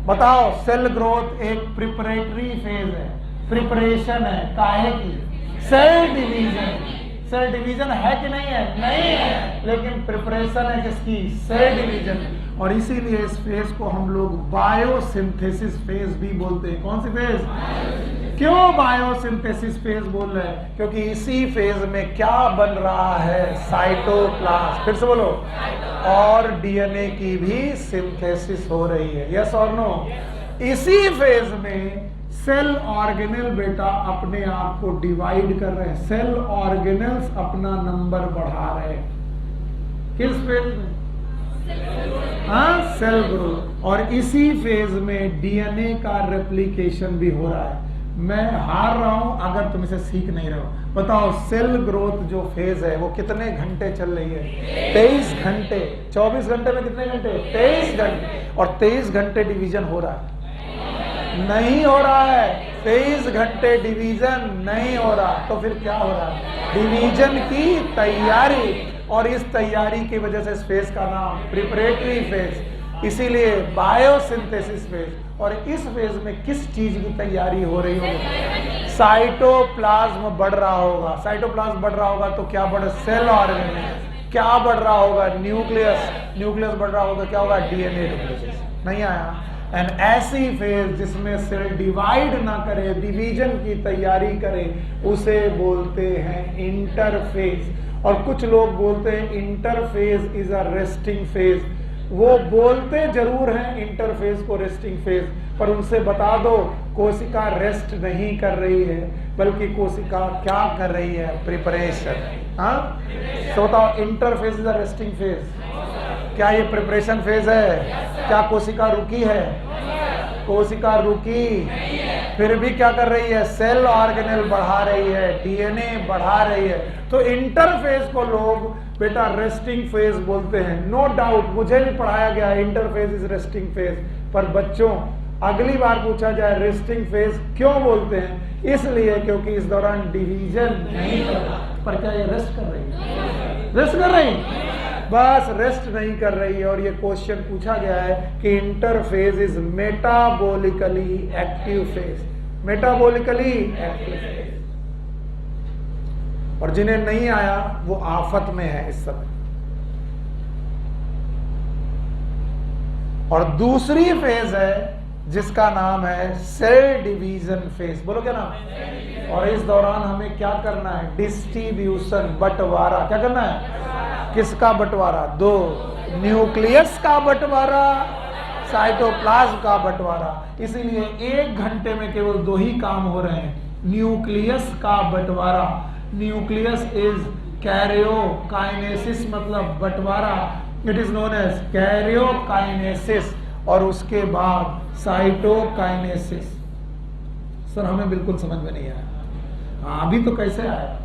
बताओ, सेल ग्रोथ एक प्रिपरेटरी फेज है, प्रिपरेशन है काहे की, सेल डिवीजन। सेल डिवीजन है कि नहीं है, नहीं है, लेकिन प्रिपरेशन है किसकी, सेल डिवीजन। और इसीलिए इस फेज को हम लोग बायोसिंथेसिस फेज भी बोलते हैं। कौन सी फेज, क्यों बायोसिंथेसिस फेज बोल रहे हैं, क्योंकि इसी फेज में क्या बन रहा है, साइटोप्लाज्म। फिर से बोलो, और डीएनए की भी सिंथेसिस हो रही है, यस और नो। इसी फेज में सेल ऑर्गेनल बेटा अपने आप को डिवाइड कर रहे हैं, सेल ऑर्गेनल्स अपना नंबर बढ़ा रहे हैं। किस फेज में, हाँ, सेल ग्रोथ। और इसी फेज में डीएनए का रेप्लिकेशन भी हो रहा है। मैं हार रहा हूं अगर तुम इसे सीख नहीं रहे हो। बताओ, सेल ग्रोथ जो फेज है वो कितने घंटे चल रही है, 23 घंटे। 24 घंटे में कितने घंटे, 23 घंटे। और 23 घंटे डिवीजन हो रहा है, नहीं हो रहा है, 23 घंटे डिवीजन नहीं हो रहा। तो फिर क्या हो रहा है, डिवीजन की तैयारी। और इस तैयारी की वजह से इस फेज का नाम प्रिपरेटरी फेज, इसीलिए बायोसिंथेसिस फेज। और इस फेज में किस चीज की तैयारी हो रही होगी, साइटोप्लाज्म बढ़ रहा होगा। साइटोप्लाज्म बढ़ रहा होगा तो क्या बढ़, सेल ऑर्गेनल। क्या बढ़ रहा होगा, न्यूक्लियस। न्यूक्लियस बढ़ रहा होगा, क्या होगा, डीएनए डुप्लीकेशन। नहीं आया। एंड ऐसी फेज जिसमें सेल डिवाइड ना करे, डिवीजन की तैयारी करे, उसे बोलते हैं इंटरफेज। और कुछ लोग बोलते हैं interphase is a resting phase. वो बोलते जरूर हैं इंटरफेज को रेस्टिंग फेज, पर उनसे बता दो कोशिका रेस्ट नहीं कर रही है, बल्कि कोशिका क्या कर रही है, प्रिपरेशन। हाँ, तो बताओ, interphase is a resting phase, क्या ये प्रिपरेशन फेज है? क्या कोशिका रुकी है? कोशिका रुकी, फिर भी क्या कर रही है, सेल ऑर्गेनल बढ़ा रही है, डीएनए बढ़ा रही है। तो इंटरफेज को लोग बेटा रेस्टिंग फेज बोलते हैं। नो डाउट, मुझे भी पढ़ाया गया है इंटरफेज इज रेस्टिंग फेज। पर बच्चों, अगली बार पूछा जाए रेस्टिंग फेज क्यों बोलते हैं, इसलिए क्योंकि इस दौरान डिवीजन नहीं कर रहा। पर क्या ये रेस्ट कर रही है, रेस्ट कर रही है, बस रेस्ट नहीं कर रही है। और ये क्वेश्चन पूछा गया है कि interphase is metabolically active phase, metabolically active phase. और जिन्हें नहीं आया वो आफत में है इस समय। और दूसरी फेज है जिसका नाम है सेल डिवीजन फेज। बोलो क्या नाम है? और इस दौरान हमें क्या करना है, डिस्ट्रीब्यूशन, बंटवारा। क्या करना है, किसका बंटवारा, दो, न्यूक्लियस का बंटवारा, साइटोप्लाज्म का बंटवारा। इसीलिए 1 घंटे में केवल 2 ही काम हो रहे हैं, न्यूक्लियस का बंटवारा। न्यूक्लियस इज कैरियोकाइनेसिस, मतलब बंटवारा, it is known as karyokinesis. और उसके बाद साइटोकाइनेसिस। सर हमें बिल्कुल समझ में नहीं आया। हाँ, अभी तो कैसे आया,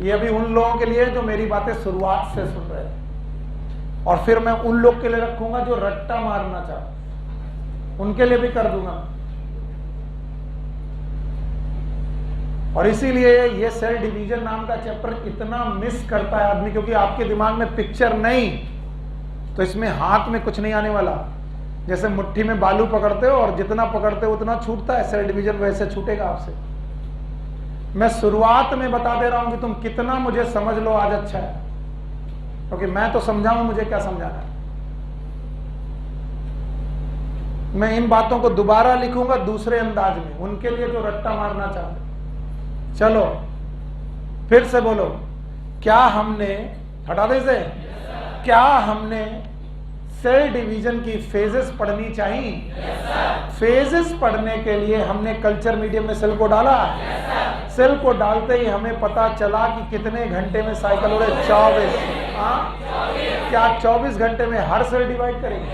ये अभी उन लोगों के लिए जो मेरी बातें शुरुआत से सुन रहे हैं, और फिर मैं उन लोग के लिए रखूंगा जो रट्टा मारना चाहते, उनके लिए भी कर दूंगा। और इसीलिए ये सेल डिवीजन नाम का चैप्टर इतना मिस करता है आदमी, क्योंकि आपके दिमाग में पिक्चर नहीं, तो इसमें हाथ में कुछ नहीं आने वाला। जैसे मुट्ठी में बालू पकड़ते हो और जितना पकड़ते हो उतना छूटता है, सेल डिवीजन वैसे छूटेगा आपसे। मैं शुरुआत में बता दे रहा हूं कि तुम कितना मुझे समझ लो आज अच्छा है, क्योंकि मैं तो समझाऊं, मुझे क्या समझाना है। मैं इन बातों को दोबारा लिखूंगा दूसरे अंदाज में, उनके लिए जो रट्टा मारना चाहते। चलो फिर से बोलो, क्या हमने, हटा दे इसे, क्या हमने सेल डिवीजन की फेजेस पढ़नी चाहिए? फेजेस पढ़ने के लिए हमने कल्चर मीडियम में सेल को डाला। सेल को डालते ही हमें पता चला कि कितने घंटे में साइकिल हो रहे, 24। क्या 24 घंटे में हर सेल डिवाइड करेगी?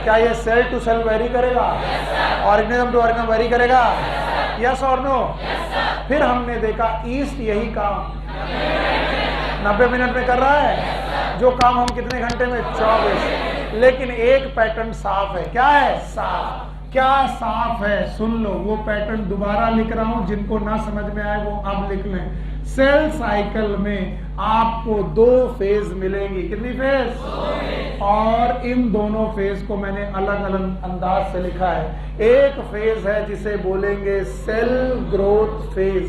क्या ये सेल टू सेल वेरी करेगा? ऑर्गेनिज्म टू ऑर्गेनिज्म वेरी करेगा? यस और नो? फिर हमने देखा ईस्ट यही काम 90 मिनट में कर रहा है, जो काम हम कितने घंटे में? 24। लेकिन एक पैटर्न साफ है। क्या है? साफ। क्या साफ है? सुन लो, वो पैटर्न दोबारा लिख रहा हूं, जिनको ना समझ में आए वो अब लिख लें। सेल साइकिल में आपको 2 फेज मिलेंगी। कितनी फेज? और इन दोनों फेज को मैंने अलग अलग अंदाज से लिखा है। एक फेज है जिसे बोलेंगे सेल ग्रोथ फेज।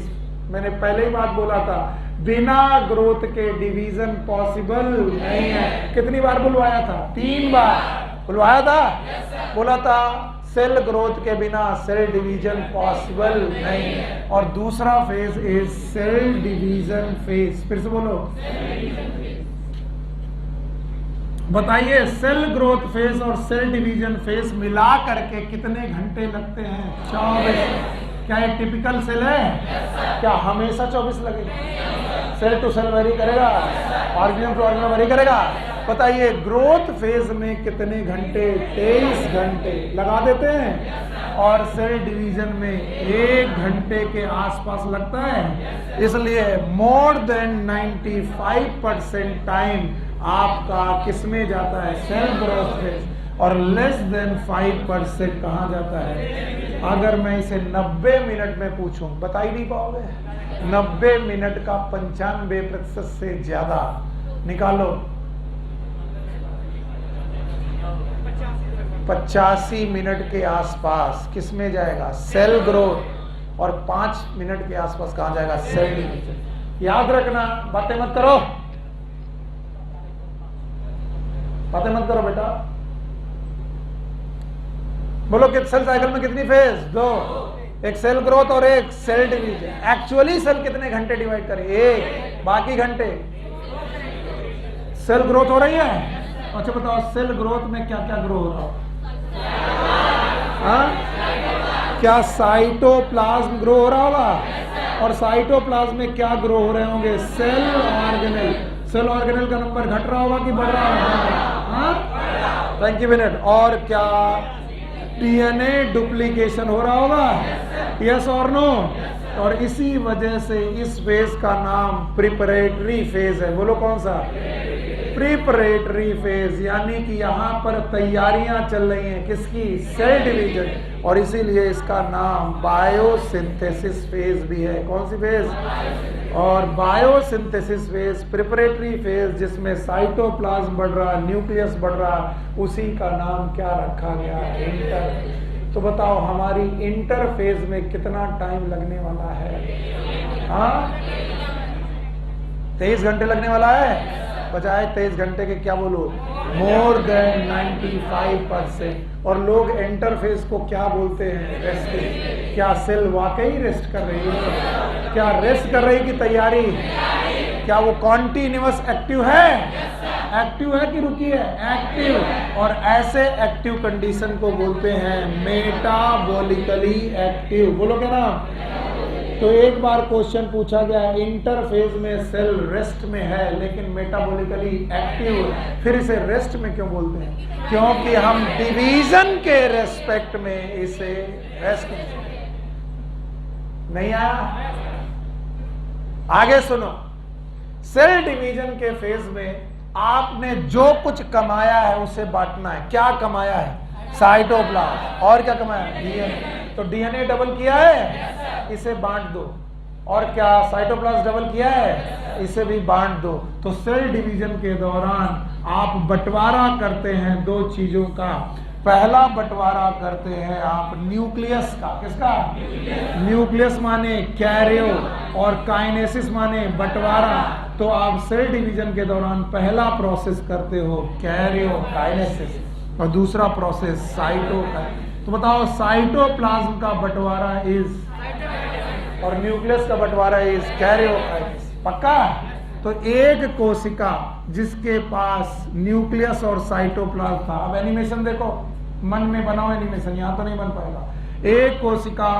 मैंने पहले ही बात बोला था, बिना ग्रोथ के डिवीजन पॉसिबल नहीं है। कितनी बार बुलवाया था? 3 बार बुलवाया था। बोला था सेल ग्रोथ के बिना सेल डिवीजन पॉसिबल नहीं है। और दूसरा phase is cell division phase. फिर से बोलो, बताइए सेल ग्रोथ फेज और सेल डिवीजन फेज मिला करके कितने घंटे लगते हैं? 24। क्या ये टिपिकल सेल है? क्या हमेशा 24 लगेगा? सेल टू सेल वेरी करेगा, ऑर्गेनिज्म टू ऑर्गेनिज्म वेरी करेगा। बताइए ग्रोथ फेज में कितने घंटे? 23 घंटे लगा देते हैं। और सेल डिवीजन में 1 घंटे के आसपास लगता है। इसलिए मोर देन 95% टाइम आपका किसमें जाता है? Cell growth phase. और लेस देन 5% कहाँ जाता है? अगर मैं इसे 90 मिनट में पूछूं, बता ही नहीं पाओगे। 90 मिनट का 95% से ज्यादा निकालो। 85 मिनट के आसपास किसमें जाएगा? Cell growth. और 5 मिनट के आसपास कहां जाएगा? Cell division. याद रखना, बातें मत करो, बातें मत करो बेटा। बोलो कि सेल साइकिल में कितनी फेज? 2। एक सेल ग्रोथ और एक सेल डिवीजन। एक्चुअली सेल कितने घंटे डिवाइड करे? 1। बाकी घंटे सेल ग्रोथ हो रही है। अच्छा बताओ, सेल ग्रोथ में क्या क्या ग्रो हो रहा है? क्या साइटोप्लाज्म ग्रो हो रहा होगा? और साइटोप्लाज्म में क्या ग्रो हो रहे होंगे? Cell organelle. सेल ऑर्गेनेल का नंबर घट रहा होगा कि बढ़ रहा होगा? Thank you minute. और क्या डीएनए डुप्लीकेशन हो रहा होगा? यस और नो? और इसी वजह से इस फेज का नाम प्रिपरेटरी फेज है। बोलो कौन सा? Preparatory phase. यानी कि यहाँ पर तैयारियां चल रही हैं किसकी? Cell division. और इसीलिए इसका नाम बायोसिंथेसिस फेज भी है। कौन सी फेज? और बायोसिंथेसिस फेज, प्रिपरेटरी फेज, जिसमें साइटोप्लाज्म बढ़ रहा, न्यूक्लियस बढ़ रहा, उसी का नाम क्या रखा गया? इंटर। तो बताओ हमारी इंटरफेज में कितना टाइम लगने वाला है? 23 घंटे लगने वाला है। बजाय 23 घंटे के क्या बोलो? मोर देन 95%। और लोग इंटरफेस को क्या बोलते हैं? रेस्टिंग। क्या सेल वाकई रेस्ट कर रही है? क्या रेस्ट कर रही की तैयारी? क्या वो कॉन्टिन्यूअस एक्टिव है? एक्टिव है कि रुकी है? एक्टिव। और ऐसे एक्टिव कंडीशन को बोलते हैं मेटाबॉलिकली एक्टिव। बोलो क्या नाम? तो एक बार क्वेश्चन पूछा गया, इंटरफेज में सेल रेस्ट में है लेकिन मेटाबॉलिकली एक्टिव है, फिर इसे रेस्ट में क्यों बोलते हैं? क्योंकि हम डिवीजन के रेस्पेक्ट में इसे रेस्ट नहीं आया। आगे सुनो, सेल डिवीजन के फेज में आपने जो कुछ कमाया है उसे बांटना है। क्या कमाया है? साइटोप्लाज्म। और क्या कमाया है? डीएनए। तो डीएनए डबल किया है, इसे बांट दो। और क्या साइटोप्लाज्म डबल किया है? इसे भी बांट दो। तो सेल डिवीजन के दौरान आप बंटवारा करते हैं 2 चीजों का। पहला बंटवारा करते हैं आप न्यूक्लियस का। किसका? न्यूक्लियस माने कैरियो और काइनेसिस माने बंटवारा। तो आप सेल डिवीजन के दौरान पहला प्रोसेस करते हो कैरियो काइनेसिस और दूसरा प्रोसेस साइटोकाइनेसिस। तो बताओ साइटोप्लाज्म का बंटवारा इज और न्यूक्लियस का बंटवारा इज कैरियोकाइनेसिस। पक्का? तो एक कोशिका जिसके पास न्यूक्लियस और साइटोप्लाज्म था, अब एनिमेशन देखो, मन में बनाओ एनिमेशन, यहां तो नहीं बन पाएगा। एक कोशिका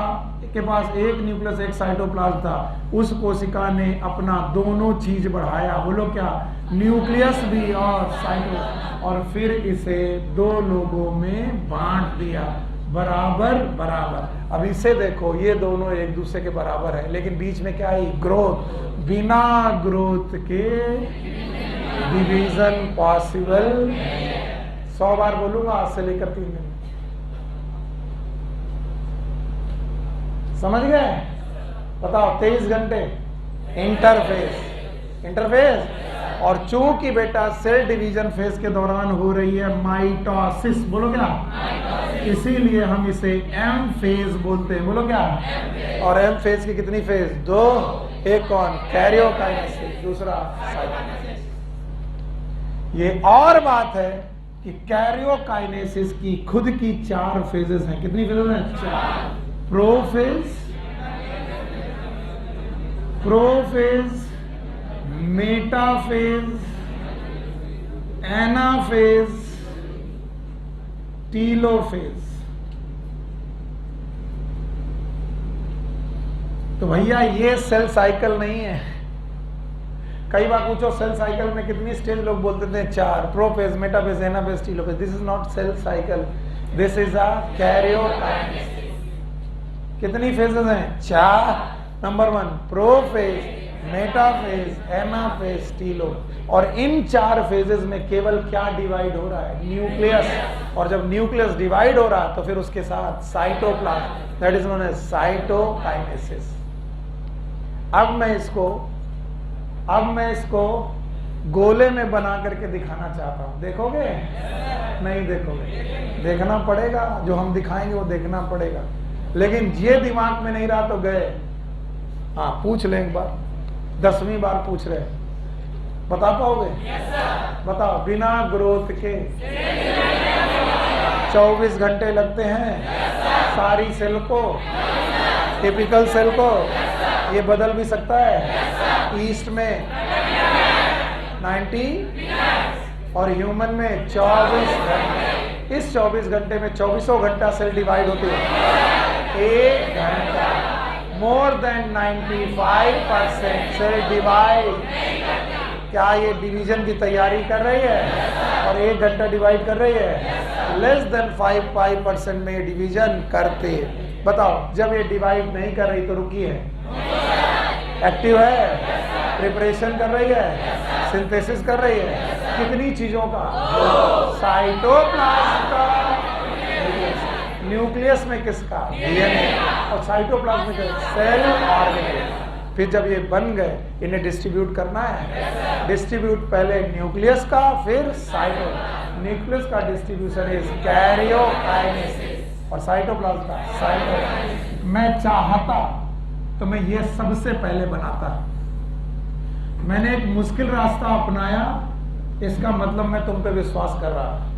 के पास एक न्यूक्लियस एक साइटोप्लाज्म था, उस कोशिका ने अपना दोनों चीज बढ़ाया, बोलो क्या, न्यूक्लियस भी और साइटो, और फिर इसे दो लोगों में बांट दिया, बराबर बराबर। अब इसे देखो, ये दोनों एक दूसरे के बराबर है, लेकिन बीच में क्या है, ग्रोथ। बिना ग्रोथ के डिवीजन पॉसिबल। 100 बार बोलूंगा आज से लेकर 3 दिन, समझ गए? बताओ, 23 घंटे इंटरफेस, इंटरफेस। और चूंकि बेटा सेल डिवीजन फेज के दौरान हो रही है माइटोसिस, बोलो क्या, इसीलिए हम इसे एम फेज बोलते हैं, बोलो क्या। और एम फेज की कितनी फेज, 2। एक कौन, कैरियोकाइनेसिस, दूसरा साइटोकाइनेसिस। ये और बात है कि कैरियोकाइनेसिस की खुद की 4 फेजेस हैं। कितनी फेजेस हैं, 4। Prophase, metaphase, anaphase, telophase. तो भैया ये सेल साइकिल नहीं है। कई बार पूछो सेल साइकिल में कितनी स्टेज, लोग बोलते थे 4, prophase, metaphase, anaphase, telophase. This is not cell cycle, this is a karyokinesis. कितनी फेजेस हैं, 4। Number 1 prophase, metaphase, anaphase, telo. और इन 4 फेजेस में केवल क्या डिवाइड हो रहा है, न्यूक्लियस। और जब न्यूक्लियस डिवाइड हो रहा है तो फिर उसके साथ cytoplasm, that is known as cytokinesis. अब मैं इसको गोले में बना करके दिखाना चाहता हूं। देखोगे? नहीं देखोगे, देखना पड़ेगा। जो हम दिखाएंगे वो देखना पड़ेगा। लेकिन ये दिमाग में नहीं रहा तो गए। हाँ, पूछ लें एक बार, 10वीं बार पूछ रहे, बता पाओगे? बताओ, बिना ग्रोथ के 24 घंटे लगते हैं सारी सेल को, टिपिकल सेल को। ये बदल भी सकता है, ईस्ट में 90 और ह्यूमन में 24 घंटे। इस 24 घंटे में 24 घंटा सेल डिवाइड होती है, 1 घंटा। More than 95% cell divide. क्या ये डिवीजन की तैयारी कर रही है और 1 घंटा डिवाइड कर रही है? लेस देन 5% में डिवीजन करते हैं। बताओ, जब ये डिवाइड नहीं कर रही तो रुकी है, एक्टिव है, प्रिपरेशन कर रही है, सिंथेसिस कर रही है। कितनी चीजों का, साइटोप्लाज्म का, न्यूक्लियस में किसका, डीएनए, और साइटोप्लाज्म में सेल ऑर्गेनेल। फिर जब ये बन गए, इन्हें डिस्ट्रीब्यूट करना है। डिस्ट्रीब्यूट पहले न्यूक्लियस का, फिर साइटो। न्यूक्लियस का डिस्ट्रीब्यूशन इज कैरियोकाइनेसिस और साइटोप्लाज्म का साइटो। मैं चाहता तो मैं ये सबसे पहले बनाता। मैंने एक मुश्किल रास्ता अपनाया, इसका मतलब मैं तुम पे विश्वास कर रहा,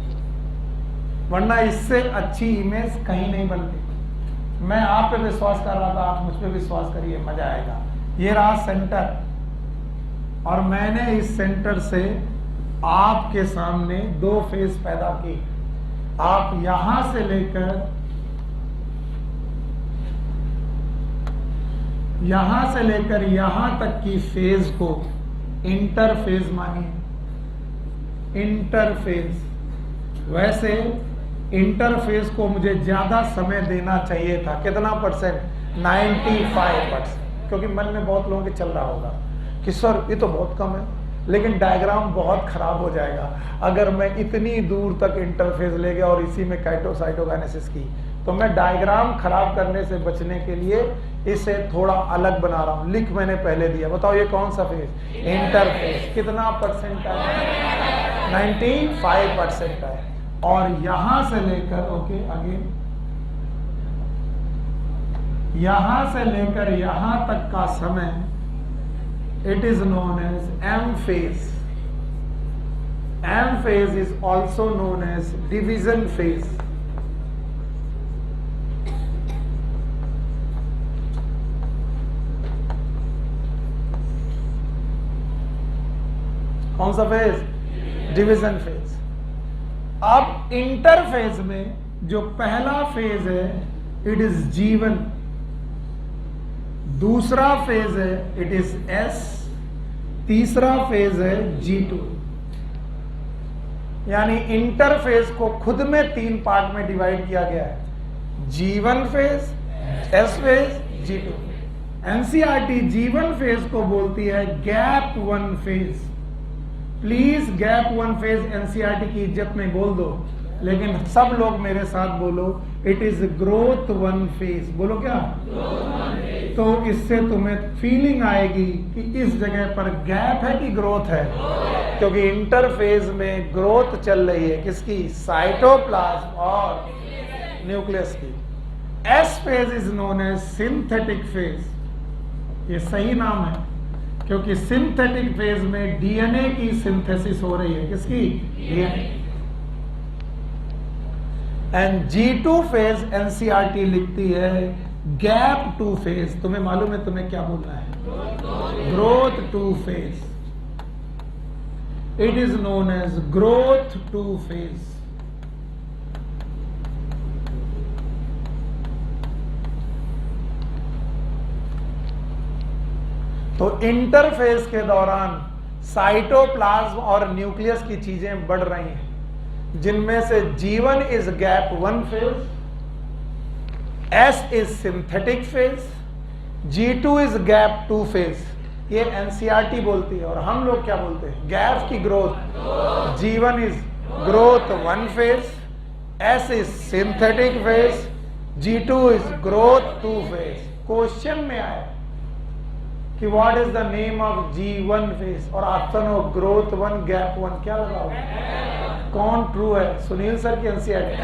वरना इससे अच्छी इमेज कहीं नहीं बनती। मैं आप पे विश्वास कर रहा था, आप मुझ पे विश्वास करिए, मजा आएगा। ये रहा सेंटर, और मैंने इस सेंटर से आपके सामने 2 फेज पैदा की। आप यहां से लेकर यहां तक की फेज को इंटरफेज मानिए, इंटरफेज। वैसे इंटरफेस को मुझे ज्यादा समय देना चाहिए था। कितना %? 95%। क्योंकि मन में बहुत लोगों के चल रहा होगा कि सर ये तो बहुत कम है, लेकिन डायग्राम बहुत खराब हो जाएगा अगर मैं इतनी दूर तक इंटरफेस ले गया और इसी में साइटोकाइनेसिस की। तो मैं डायग्राम खराब करने से बचने के लिए इसे थोड़ा अलग बना रहा हूं। लिख मैंने पहले दिया। बताओ ये कौन सा फेज? इंटरफेस। कितना % है? 95% है। और यहां से लेकर अगेन यहां से लेकर यहां तक का समय it is known as M phase. M phase is also known as division phase. कौन सा फेज? Division phase. अब इंटरफेज में जो पहला फेज है इट इज G1। दूसरा फेज है इट इज S। तीसरा फेज है G2। यानी इंटरफेज को खुद में 3 पार्ट में डिवाइड किया गया है, G1 phase, S phase, G2। NCERT G1 phase को बोलती है gap 1 phase. Please gap 1 phase NCERT की इज्जत में बोल दो, लेकिन सब लोग मेरे साथ बोलो इट इज ग्रोथ 1 फेज। बोलो क्या? तो इससे तुम्हें फीलिंग आएगी कि इस जगह पर गैप है कि ग्रोथ है, क्योंकि इंटरफेज में ग्रोथ चल रही है। किसकी? साइटोप्लाज्म और न्यूक्लियस की। S phase is known as synthetic phase. ये सही नाम है क्योंकि सिंथेटिक फेज में डीएनए की सिंथेसिस हो रही है। किसकी? DNA. And G2 phase NCERT लिखती है गैप 2 फेज। तुम्हें मालूम है तुम्हें क्या बोलना है? Growth 2 phase. It is known as growth 2 phase. तो इंटरफेज के दौरान साइटोप्लाज्म और न्यूक्लियस की चीजें बढ़ रही हैं, जिनमें से G1 is gap 1 phase, S is synthetic phase, G2 is gap 2 phase. ये एनसीईआरटी बोलती है और हम लोग क्या बोलते हैं? गैप की growth. G1 is growth 1 phase, S is synthetic phase, G2 is growth 2 phase. Question में आए कि what is the name of G1 phase और ऑप्शन हो ग्रोथ 1 गैप 1। क्या लगाओगे? कौन ट्रू है? सुनील सर की एनसीईआरटी।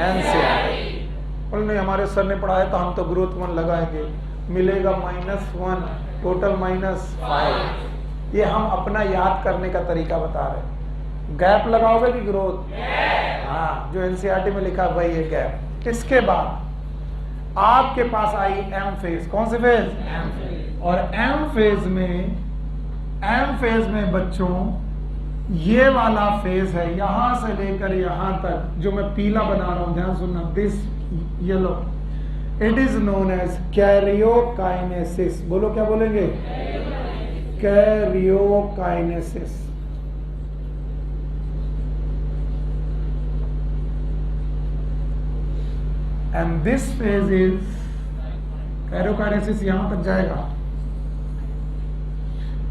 बोले नहीं हमारे सर ने पढ़ाया तो हम तो ग्रोथ 1 लगाएंगे, मिलेगा -1, टोटल -5। ये हम अपना याद करने का तरीका बता रहे हैं। गैप लगाओगे कि ग्रोथ? हाँ, जो एनसीईआरटी में लिखा वही है गैप। इसके बाद आपके पास आई M फेज। कौन सी फेज? M phase. और M फेज में बच्चों ये वाला फेज है, यहां से लेकर यहां तक, जो मैं पीला बना रहा हूं, ध्यान सुनना, this yellow, it is known as karyokinesis. बोलो क्या बोलेंगे? Karyokinesis. And this phase is, karyokinesis यहां तक जाएगा,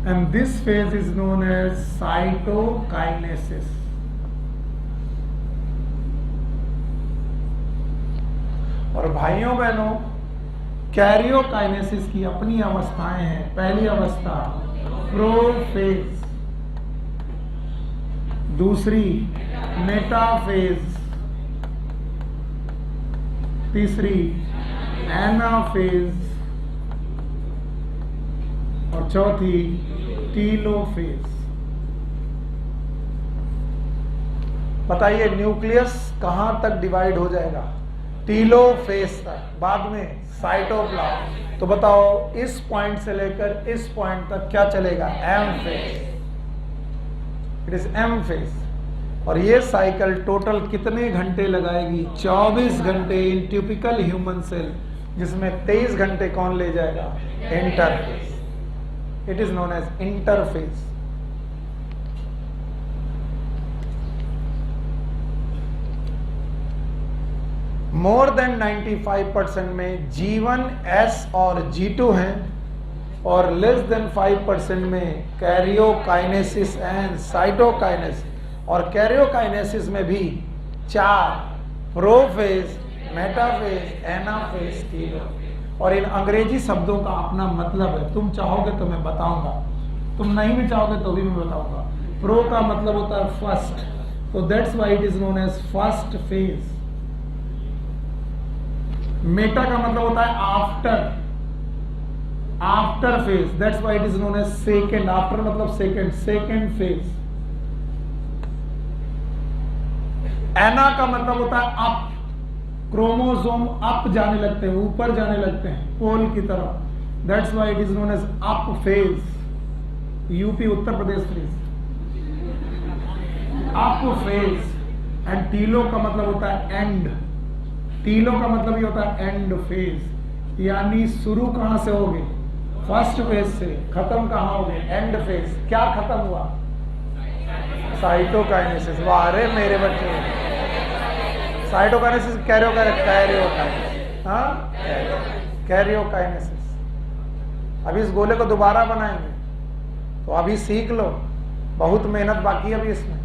and this phase is known as cytokinesis। और भाइयों बहनों, कैरियोकाइनेसिस की अपनी अवस्थाएं हैं। पहली अवस्था प्रोफेज, दूसरी मेटाफेज, तीसरी एनाफेज और चौथी टीलोफेज। बताइए न्यूक्लियस कहां तक डिवाइड हो जाएगा? टीलोफेज तक, बाद में साइटोप्लाज्म। तो बताओ इस पॉइंट से लेकर इस पॉइंट तक क्या चलेगा? M phase. It is M phase. और ये साइकिल टोटल कितने घंटे लगाएगी? 24 घंटे इन टिपिकल ह्यूमन सेल, जिसमें 23 घंटे कौन ले जाएगा? Interphase. It is known as interphase। More than 95% में G1, S और G2 हैं और लेस देन 5% में कैरियोकाइनेसिस एंड साइटोकाइनेसिस। और कैरियोकाइनेसिस में भी 4, प्रोफेज, मेटाफेज, एनाफेज, टीलोफेज। और इन अंग्रेजी शब्दों का अपना मतलब है। तुम चाहोगे तो मैं बताऊंगा, तुम नहीं भी चाहोगे तो भी मैं बताऊंगा। प्रो का मतलब होता है फर्स्ट, तो that's why it is known as first phase. Meta का मतलब होता है after, after phase, that's why it is known as second. After मतलब सेकेंड, सेकेंड फेज। एना का मतलब होता है अप, क्रोमोसोम अप जाने लगते हैं, ऊपर जाने लगते हैं पोल की तरफ, that's why it is known as up phase. UP Uttar Pradesh phase, up phase. And telo का मतलब होता है एंड, टीलो का मतलब ये होता है एंड फेज, यानी शुरू कहां से होगे, फर्स्ट फेज से, खत्म कहां होगे, एंड फेज। क्या खत्म हुआ, साइटोकाइनेसिस। वाह रे मेरे बच्चे, साइटोकाइनेसिस, कैरियोकाइनेसिस, हाँ कैरियोकाइनेसिस। अभी इस गोले को दोबारा बनाएंगे, तो अभी सीख लो, बहुत मेहनत बाकी है अभी इसमें।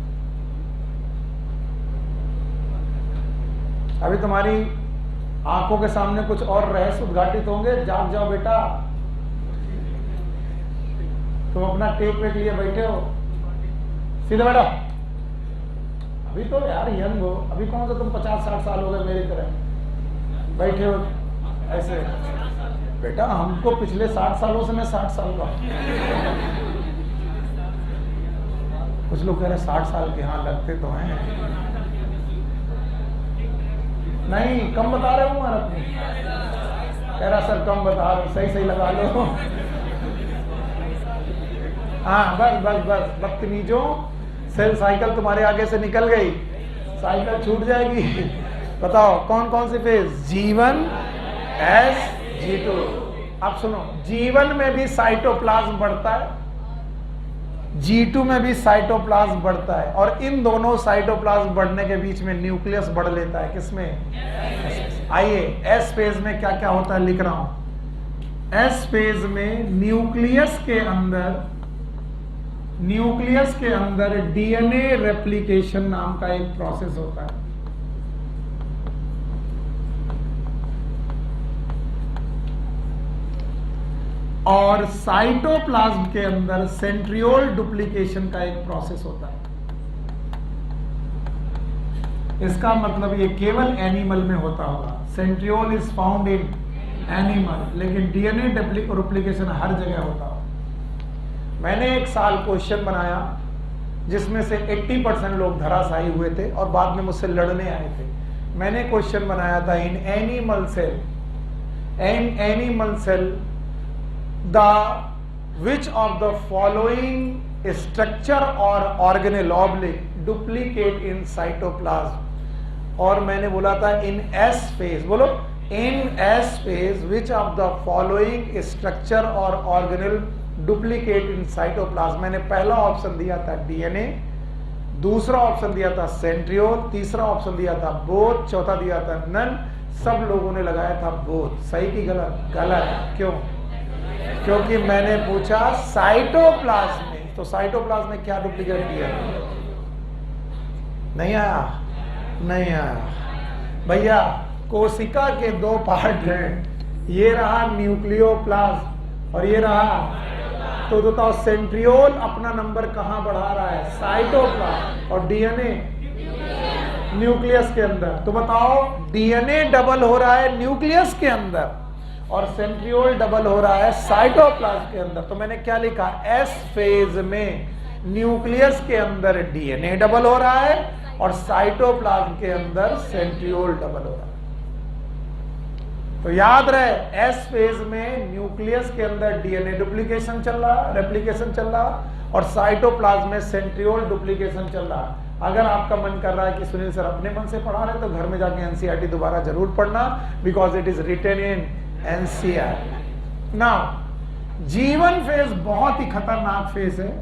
अभी तुम्हारी आंखों के सामने कुछ और रहस्य उद्घाटित होंगे। जाग जाओ बेटा, तुम अपना टेप वेट लिए बैठे हो, सीधे बैठो। अभी तो यार यंग हो, अभी कौन सा तुम 50-60 साल हो गए मेरी तरह बैठे हो ऐसे। बेटा हमको पिछले 60 सालों से, मैं 60 साल का हूं। कुछ लोग कह रहे 60 साल के, हाँ लगते तो हैं। नहीं कम बता रहे हो महाराज, कह रहा सर कम बता रहे, सही सही लगा लो। हाँ बस बस बस, बदतमीजों, सेल साइकिल तुम्हारे आगे से निकल गई, साइकिल छूट जाएगी। बताओ कौन कौन सी फेज, G1, S, G2। अब सुनो, G1 में भी साइटोप्लाज्म बढ़ता है, G2 में भी साइटोप्लाज्म बढ़ता है, और इन दोनों साइटोप्लाज्म बढ़ने के बीच में न्यूक्लियस बढ़ लेता है। किसमें? आइए एस फेज में क्या क्या होता है लिख रहा हूं। एस फेज में न्यूक्लियस के अंदर डीएनए रेप्लिकेशन नाम का एक प्रोसेस होता है। और साइटोप्लाज्म के अंदर सेंट्रियोल डुप्लीकेशन का एक प्रोसेस होता है। इसका मतलब ये केवल एनिमल में होता होगा, centriole is found in animal, लेकिन डीएनए डुप्लीकेशन हर जगह होता होगा। मैंने एक साल क्वेश्चन बनाया जिसमें से 80% लोग धराशायी हुए थे और बाद में मुझसे लड़ने आए थे। मैंने क्वेश्चन बनाया था, in animal cell the which of the following structure or organelle oblique duplicate in cytoplasm। और मैंने बोला था in S phase, बोलो in S phase which of the following structure or organelle duplicate in cytoplasm। मैंने पहला ऑप्शन दिया था DNA, दूसरा ऑप्शन दिया था सेंट्रियोल, तीसरा ऑप्शन दिया था बोथ, चौथा दिया था नन। सब लोगों ने लगाया था बोथ। सही की गलत? गलत। क्यों? क्योंकि मैंने पूछा साइटोप्लाज्म में, तो साइटोप्लाज्म में क्या डुप्लीकेट किया? नहीं आया, नहीं आया। भैया कोशिका के दो पार्ट हैं, ये रहा न्यूक्लियोप्लाज्म और ये रहा, तो बताओ सेंट्रियोल अपना नंबर कहां बढ़ा रहा है? साइटोप्लाज्म। और डीएनए न्यूक्लियस के अंदर। तो बताओ डीएनए डबल हो रहा है न्यूक्लियस के अंदर और सेंट्रियोल डबल हो रहा है साइटोप्लाज्म के अंदर। तो मैंने क्या लिखा? एस फेज में न्यूक्लियस के अंदर डीएनए डबल हो रहा है और साइटोप्लाज्म के अंदर सेंट्रियोल डबल हो रहा है। तो याद रहे, एस फेज में न्यूक्लियस के अंदर डीएनए डुप्लीकेशन चल रहा, रेप्लिकेशन चल रहा, और साइटोप्लाज्म में सेंट्रियोल डुप्लीकेशन चल रहा। अगर आपका मन कर रहा है कि सुनील सर अपने मन से पढ़ा रहे, तो घर में जाके एनसीईआरटी दोबारा जरूर पढ़ना, because it is written in NCERT. Now G1 phase बहुत ही खतरनाक फेज है।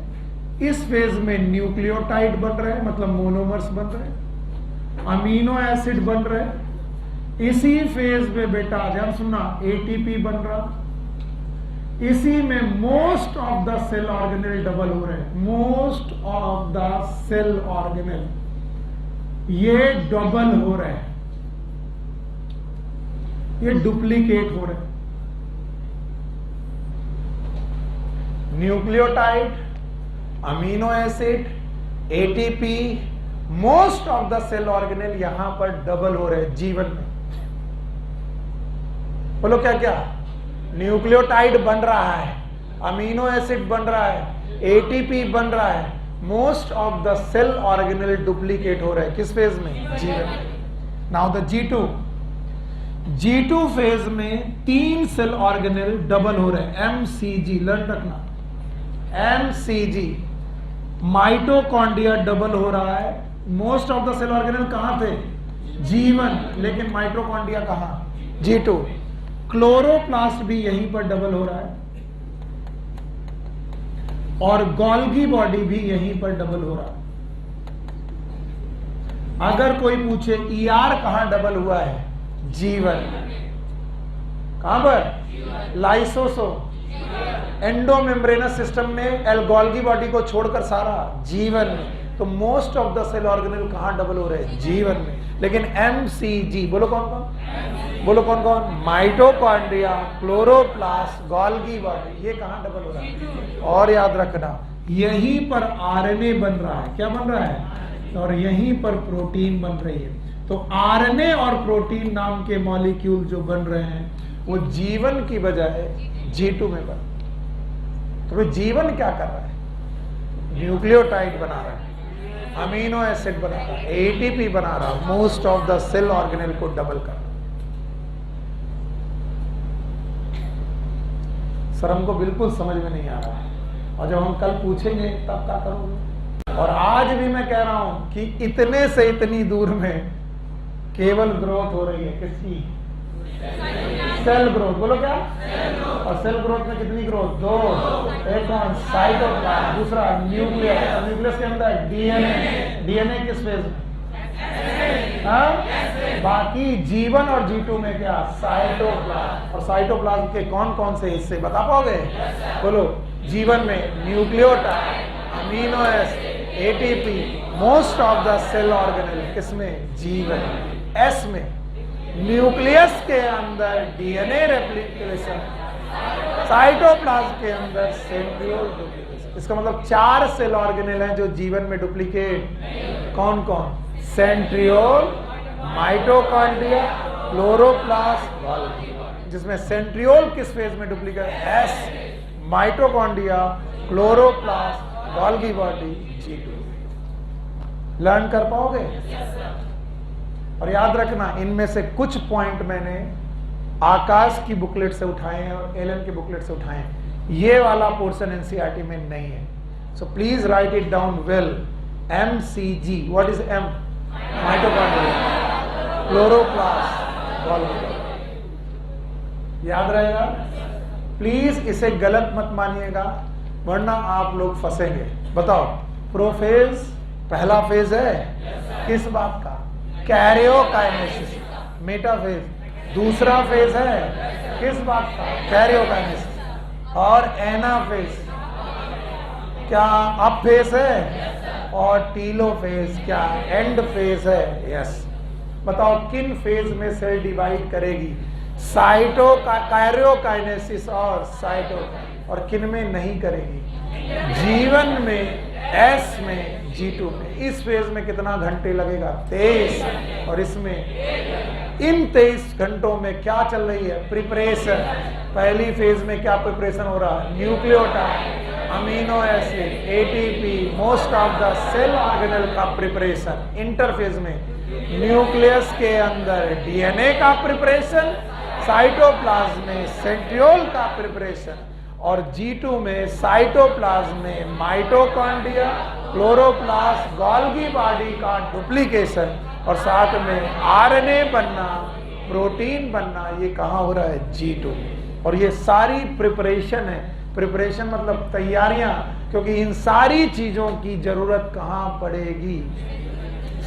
इस फेज में न्यूक्लियोटाइड बन रहे हैं, मतलब मोनोमर्स बन रहे हैं, अमीनो एसिड बन रहे हैं। इसी फेज में बेटा ध्यान सुनना, एटीपी बन रहा, इसी में most of the cell organelle double हो रहे हैं। Most of the cell organelle ये डबल हो रहे हैं, ये डुप्लीकेट हो रहे हैं। Nucleotide, amino acid, ATP, most of the cell organelle यहां पर डबल हो रहे हैं G1 में। बोलो क्या क्या? न्यूक्लियोटाइड बन रहा है, अमीनो एसिड बन रहा है, एटीपी बन रहा है, most of the cell organelle duplicate हो रहे हैं। किस फेज में? G1। Now the G2 phase में 3 सेल ऑर्गेनेल डबल हो रहे हैं, MCG, लर्न रखना, MCG। माइटोकॉन्ड्रिया डबल हो रहा है। Most of the cell organelle कहां थे? जीवन, लेकिन माइटोकॉन्ड्रिया कहाँ? G2। क्लोरोप्लास्ट भी यहीं पर डबल हो रहा है और गोल्गी बॉडी भी यहीं पर डबल हो रहा है। अगर कोई पूछे ER कहां डबल हुआ है? G1। कहां पर? लाइसोसोम। एंडोमेम्ब्रेनस सिस्टम में गोल्गी बॉडी को छोड़कर सारा G1 में। तो most of the cell organelle कहां डबल हो रहे हैं? G1 में। लेकिन MCG बोलो कौन कौन? बोलो कौन कौन? माइटोकॉन्ड्रिया, क्लोरोप्लास्ट, गोल्गी बॉडी, ये कहां डबल हो रहा है? और याद रखना, यहीं पर आरएनए बन रहा है। क्या बन रहा है? और यहीं पर प्रोटीन बन रही है। तो आरएनए और प्रोटीन नाम के मॉलिक्यूल जो बन रहे हैं वो G1 की बजाय G2 में बन। तो जीवन क्या कर रहा है? न्यूक्लियोटाइड बना रहा है, अमीनो एसिड बना रहा है, एटीपी बना रहा है, most of the cell organelle को डबल कर रहा है। सर हमको बिल्कुल समझ में नहीं आ रहा है, और जब हम कल पूछेंगे तब क्या करोगे? और आज भी मैं कह रहा हूं कि इतने से इतनी दूर में केवल ग्रोथ हो रही है। किसकी? Cell growth. बोलो क्या? और सेल ग्रोथ में कितनी ग्रोथ? दो। एक कौन? साइटोप्लाज्म। दूसरा न्यूक्लियस। न्यूक्लियस के अंदर डीएनए। डीएनए किस फेज में? बाकी G1 और G2 में क्या? साइटोप्लाज्म। और साइटोप्लाज्म के कौन कौन से हिस्से बता पाओगे? बोलो। G1 में nucleotide, amino acid, ATP, most of the cell organelle किसमें? G1। S में न्यूक्लियस के अंदर डीएनए रेप्लिकेशन, साइटोप्लाज्म के अंदर सेंट्रियोल डुप्लीकेशन। इसका मतलब 4 सेल ऑर्गेनेल हैं जो G1 में डुप्लीकेट। कौन कौन? Centriole, mitochondria, chloroplast, Golgi. जिसमें सेंट्रियोल किस फेज में duplicate? S। Mitochondria, chloroplast, Golgi body G2। Learn कर पाओगे? और याद रखना, इनमें से कुछ पॉइंट मैंने आकाश की बुकलेट से उठाए हैं और एलन की बुकलेट से उठाए हैं। ये वाला पोर्शन एनसीईआरटी में नहीं है। So please right it down well. MCG, what is M? Mitochondria, chloroplast, Golgi. याद रहेगा? प्लीज इसे गलत मत मानिएगा वरना आप लोग फंसेंगे। बताओ, प्रोफेज पहला फेज है किस बात का? कैरियोकाइनेसिस। मेटाफेज दूसरा फेज है किस बात का? कैरियोकाइनेसिस। और एनाफेज क्या अप फेज है? और टीलोफेज क्या एंड फेज है? यस। बताओ किन फेज में सेल डिवाइड करेगी? कैरियोकाइनेसिस और साइटो। और किन में नहीं करेगी? G1 में, S में, G2 में। इस फेज में कितना घंटे लगेगा? 23। और इसमें इन 23 घंटों में क्या चल रही है? प्रिपरेशन। पहली फेज में क्या प्रिपरेशन हो रहा है? Nucleotide, amino acid, ATP, most of the cell organelle का प्रिपरेशन। इंटरफेज में न्यूक्लियस के अंदर डीएनए का प्रिपरेशन, साइटोप्लाज्म में सेंट्रियोल का प्रिपरेशन, और G2 में साइटोप्लाज्म में माइटोकॉन्ड्रिया, क्लोरोप्लास्ट, गोल्गी बॉडी का डुप्लीकेशन, और साथ में आरएनए बनना, प्रोटीन बनना। ये कहाँ हो रहा है? G2। और ये सारी प्रिपरेशन है। प्रिपरेशन मतलब तैयारियां, क्योंकि इन सारी चीजों की जरूरत कहाँ पड़ेगी?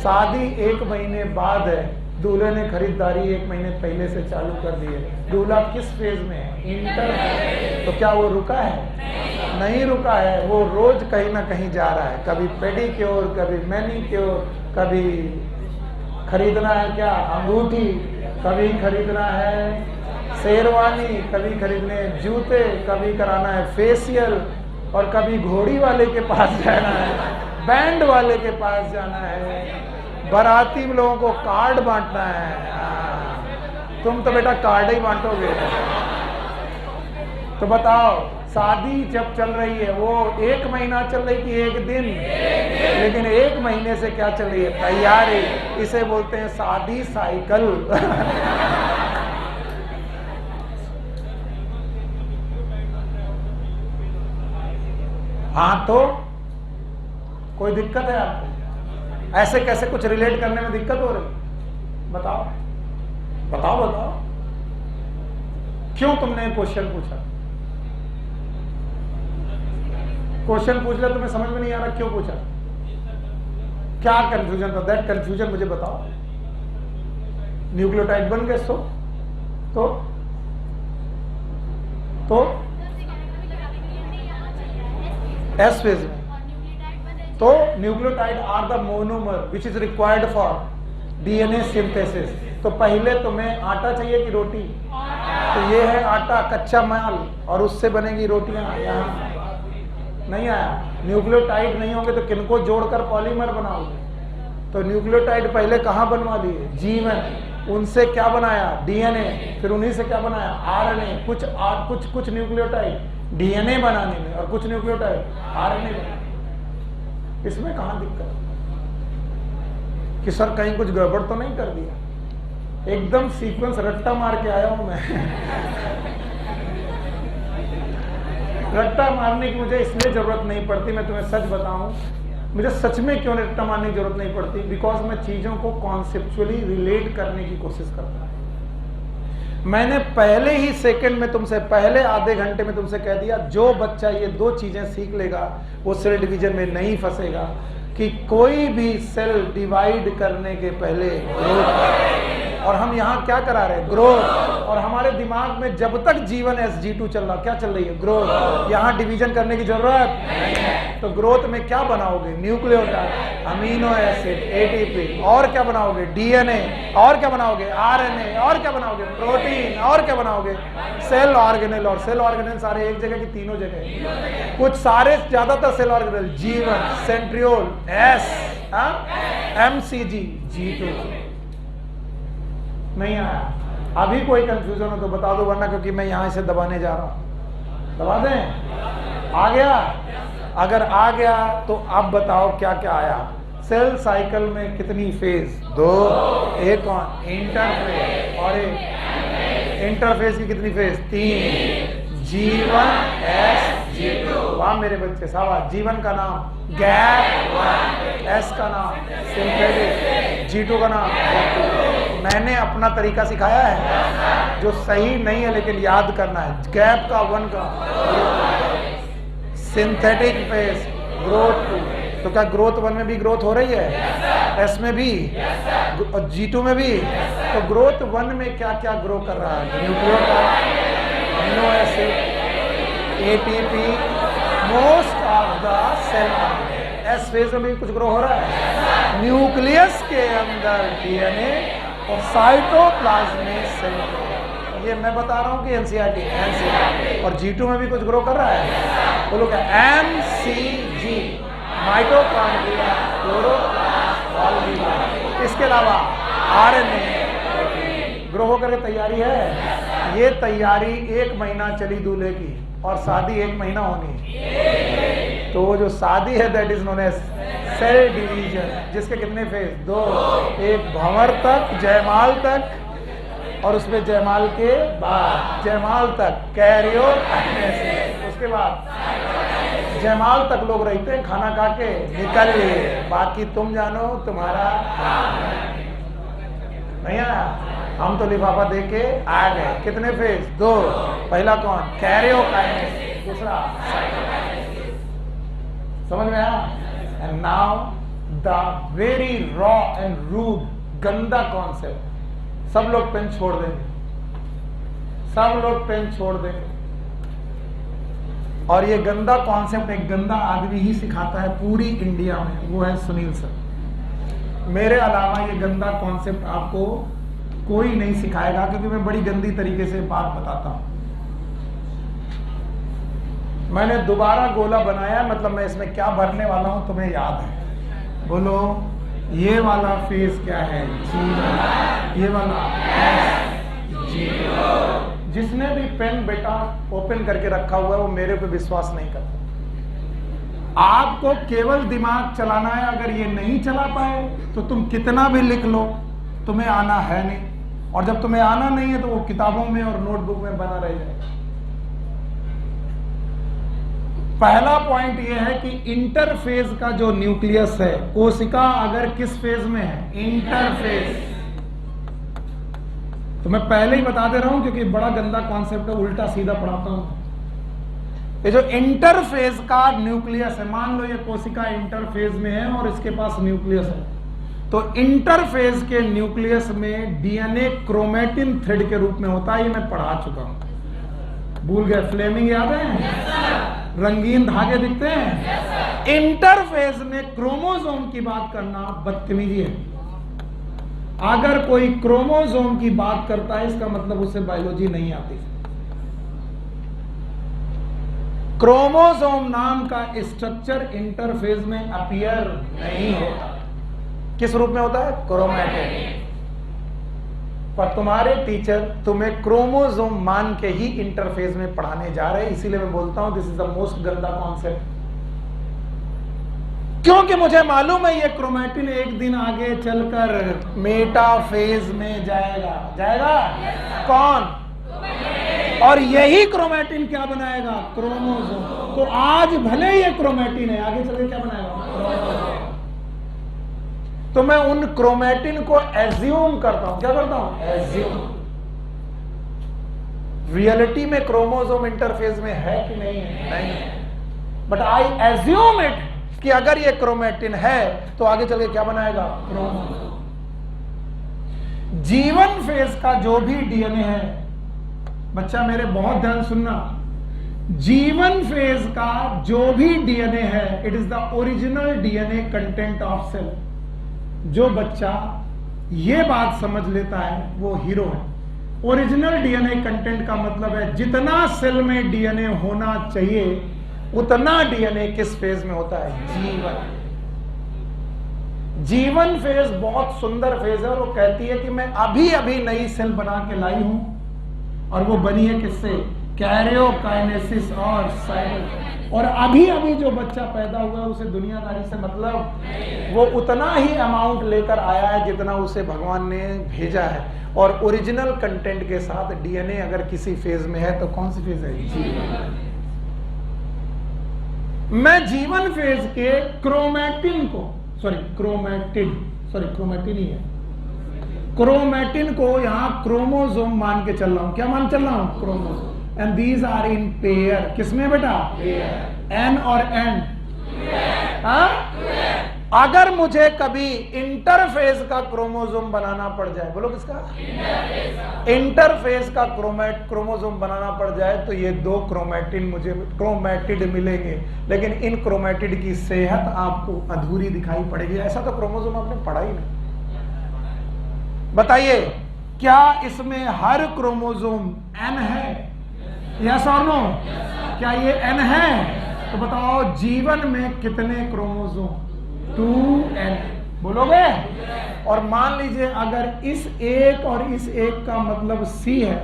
शादी 1 महीने बाद है, दूल्हे ने खरीदारी 1 महीने पहले से चालू कर दी है। दूल्हा किस फेज में है? इंटर। तो क्या वो रुका है? नहीं रुका है। वो रोज कहीं ना कहीं जा रहा है। कभी पेडिक्योर, कभी मैनिक्योर, कभी खरीदना है क्या? अंगूठी, कभी खरीदना है शेरवानी, कभी खरीदने जूते, कभी कराना है फेशियल, और कभी घोड़ी वाले के पास जाना है, बैंड वाले के पास जाना है, बाराती लोगों को कार्ड बांटना है। तुम तो बेटा कार्ड ही बांटोगे। तो बताओ, शादी जब चल रही है वो 1 महीना चल रही कि 1 दिन? लेकिन 1 महीने से क्या चल रही है? तैयारी। इसे बोलते हैं शादी साइकिल। हाँ, तो कोई दिक्कत है आपको? ऐसे कैसे कुछ रिलेट करने में दिक्कत हो रही? बताओ बताओ बताओ, क्यों तुमने क्वेश्चन पूछा? क्वेश्चन पूछ लिया, तुम्हें समझ में नहीं आ रहा क्यों पूछा? क्या कंफ्यूजन था? दैट कंफ्यूजन मुझे बताओ। न्यूक्लियोटाइड बन गए तो एस फेज में, तो nucleotide are the monomer which is required for DNA synthesis. तो पहले तुम्हें आटा चाहिए कि रोटी? तो ये है आटा, कच्चा माल, और उससे बनेगी रोटियां। यहाँ नहीं आया। न्यूक्लियोटाइड नहीं होंगे तो किनको जोड़कर पॉलीमर बनाओगे? तो न्यूक्लियोटाइड पहले कहां बनवा लिए? जीवन। उनसे क्या बनाया? डीएनए। फिर उन्हीं से क्या बनाया? आरएनए। कुछ न्यूक्लियोटाइड डीएनए बनाने में और कुछ न्यूक्लियोटाइड आरएनए बनाने। इसमें कहां दिक्कत कि सर कहीं कुछ गड़बड़ तो नहीं कर दिया? एकदम सीक्वेंस रट्टा मार के आया हूं मैं। रट्टा मारने की मुझे इसलिए जरूरत नहीं पड़ती, मैं तुम्हें सच बताऊं, मुझे सच में क्यों रट्टा मारने की जरूरत नहीं पड़ती? बिकॉज मैं चीजों को कॉन्सेप्चुअली रिलेट करने की कोशिश करता हूं। मैंने पहले ही सेकंड में तुमसे, पहले आधे घंटे में तुमसे कह दिया, जो बच्चा ये दो चीजें सीख लेगा वो सेल डिवीजन में नहीं फंसेगा। कि कोई भी सेल डिवाइड करने के पहले ग्रोथ, और हम यहाँ क्या करा रहे हैं? ग्रोथ। और हमारे दिमाग में जब तक G1 SG2 चल रहा, क्या चल रही है? ग्रोथ। यहाँ डिवीजन करने की जरूरत नहीं है। तो ग्रोथ में क्या बनाओगे? न्यूक्लियोटाइड, अमीनो एसिड, एटीपी, और क्या बनाओगे? डीएनए, और क्या बनाओगे? आरएनए, और क्या बनाओगे? प्रोटीन, और क्या बनाओगे? Cell organelle. और सेल ऑर्गेनेल सारे एक जगह की तीनों जगह? कुछ सारे, ज्यादातर cell organelle G1, centriole, S, MCG, G2। नहीं आया? अभी कोई कंफ्यूजन हो तो बता दो, वरना क्योंकि मैं यहां से दबाने जा रहा हूं। दबा दें? आ गया? अगर आ गया तो अब बताओ क्या क्या आया? सेल साइकिल में कितनी फेज? 2। एक कौन? इंटरफेज। और एक इंटरफेज की कितनी फेज? 3। G1 SG2। वाह मेरे बच्चे, शाबाश। G1 का नाम गैप 1, S का नाम सिंथेटिक, G2 का नाम। मैंने अपना तरीका सिखाया है जो सही नहीं है, लेकिन याद करना है। गैप का 1 का सिंथेटिक फेज, ग्रोथ 2। तो क्या ग्रोथ 1 में भी ग्रोथ हो रही है? S में भी और G2 में भी। तो ग्रोथ 1 में क्या क्या ग्रो कर रहा है? Nucleotide, amino acid, ATP, most of the cell. S phase में भी कुछ ग्रो हो रहा है। न्यूक्लियस के अंदर डीएनए और साइटोप्लाज्म में सेल। ये मैं बता रहा हूं कि एनसीईआरटी। और G2 में भी कुछ ग्रो कर रहा है। बोलो क्या? MCG, माइटोकॉन्ड्रिया, क्लोरोप्लास्ट, ऑल्गी। इसके अलावा आरएनए ग्रो होकर के तैयारी है। ये तैयारी 1 महीना चली दूल्हे की, और शादी 1 महीना होनी। तो वो जो शादी है that is known as cell division, जिसके कितने फेज? 2। एक भंवर तक, जयमाल तक, और उसमें जयमाल के बाद जयमाल तक कैरियोकाइनेसिस। उसके बाद जयमाल तक लोग रहते हैं, खाना खा के निकल लिए, बाकी तुम जानो तुम्हारा नहीं आया। हम तो लिफाफा दे के आ गए। कितने फेज? 2। पहला कौन? कैरियोकाइनेसिस। दूसरा समझ में आया? And now the very raw and rude, गंदा कॉन्सेप्ट। सब लोग पेन छोड़ देंगे, सब लोग पेन छोड़ देंगे। और ये गंदा कॉन्सेप्ट एक गंदा आदमी ही सिखाता है पूरी इंडिया में, वो है सुनील सर। मेरे अलावा ये गंदा कॉन्सेप्ट आपको कोई नहीं सिखाएगा, क्योंकि मैं बड़ी गंदी तरीके से बात बताता हूं। मैंने दोबारा गोला बनाया, मतलब मैं इसमें क्या भरने वाला हूं तुम्हें याद है? बोलो, ये वाला फेज क्या है? G1। ये वाला G2। जिसने भी पेन बेटा ओपन करके रखा हुआ है वो मेरे पे विश्वास नहीं करता। आपको केवल दिमाग चलाना है। अगर ये नहीं चला पाए तो तुम कितना भी लिख लो, तुम्हें आना है नहीं। और जब तुम्हें आना नहीं है तो वो किताबों में और नोटबुक में बना रह जाएगा। पहला पॉइंट ये है कि इंटरफेज का जो न्यूक्लियस है, कोशिका अगर किस फेज में है? इंटरफेज। तो मैं पहले ही बता दे रहा हूं क्योंकि बड़ा गंदा कॉन्सेप्ट है, उल्टा सीधा पढ़ाता हूं। ये जो इंटरफेज का न्यूक्लियस है, मान लो ये कोशिका इंटरफेज में है और इसके पास न्यूक्लियस है, तो इंटरफेज के न्यूक्लियस में डीएनए क्रोमेटिन थ्रेड के रूप में होता है। ये मैं पढ़ा चुका हूं, भूल गए? फ्लेमिंग याद है? रंगीन धागे दिखते हैं? इंटरफेज में क्रोमोसोम की बात करना बदतमीजी है। अगर कोई क्रोमोसोम की बात करता है इसका मतलब उसे बायोलॉजी नहीं आती। क्रोमोसोम नाम का स्ट्रक्चर इंटरफेज में अपीयर नहीं होता। किस रूप में होता है? क्रोमैटिन। पर तुम्हारे टीचर तुम्हें क्रोमोसोम मान के ही इंटरफेज में पढ़ाने जा रहे हैं, इसीलिए मैं बोलता हूं दिस इज द मोस्ट गंदा कॉन्सेप्ट। क्योंकि मुझे मालूम है ये क्रोमैटिन एक दिन आगे चलकर मेटाफेज में जाएगा। कौन? और यही क्रोमैटिन क्या बनाएगा? क्रोमोसोम। तो आज भले ये क्रोमैटिन है, आगे चलकर क्या बनाएगा? क्रोमोसोम। तो मैं उन क्रोमैटिन को एज्यूम करता हूं। क्या करता हूं? एज्यूम। रियलिटी में क्रोमोसोम इंटरफेज में है कि नहीं है? नहीं है, बट आई एज्यूम इट कि अगर ये क्रोमैटिन है तो आगे चल के क्या बनाएगा? क्रोमोसोम। जीवन फेज का जो भी डीएनए है, बच्चा मेरे बहुत ध्यान सुनना, जीवन फेज का जो भी डीएनए है, it is the original DNA content of cell. जो बच्चा ये बात समझ लेता है वो हीरो है। ओरिजिनल डीएनए कंटेंट का मतलब है जितना सेल में डीएनए होना चाहिए उतना डीएनए किस फेज में होता है? जीवन। जीवन फेज बहुत सुंदर फेज है और वो कहती है कि मैं अभी अभी नई सेल बना के लाई हूं, और वो बनी है किससे? कैरियोकाइनेसिस और साइटोसिस। और अभी अभी जो बच्चा पैदा हुआ है उसे दुनियादारी से मतलब वो उतना ही अमाउंट लेकर आया है जितना उसे भगवान ने भेजा है। और ओरिजिनल कंटेंट के साथ डीएनए अगर किसी फेज में है तो कौन सी फेज है? जीवन। मैं जीवन फेज के क्रोमैटिन ही है, क्रोमैटिन को यहां क्रोमोसोम मान के चल रहा हूं। क्या मान चल रहा हूं? Chromosome. And these are in pair. किसमें बेटा? एन और एन। अगर मुझे कभी इंटरफेस का क्रोमोसोम बनाना पड़ जाए, बोलो किसका? इंटरफेस का क्रोमोसोम बनाना पड़ जाए तो ये दो क्रोमैटिड मिलेंगे, लेकिन इन क्रोमैटिड की सेहत आपको अधूरी दिखाई पड़ेगी। ऐसा तो क्रोमोसोम आपने पढ़ा ही नहीं। बताइए, क्या इसमें हर क्रोमोसोम एन है? यस और नो? क्या ये एन है? तो बताओ जीवन में कितने क्रोमोसोम? 2n। बोलोगे? और मान लीजिए अगर इस एक और इस एक का मतलब C है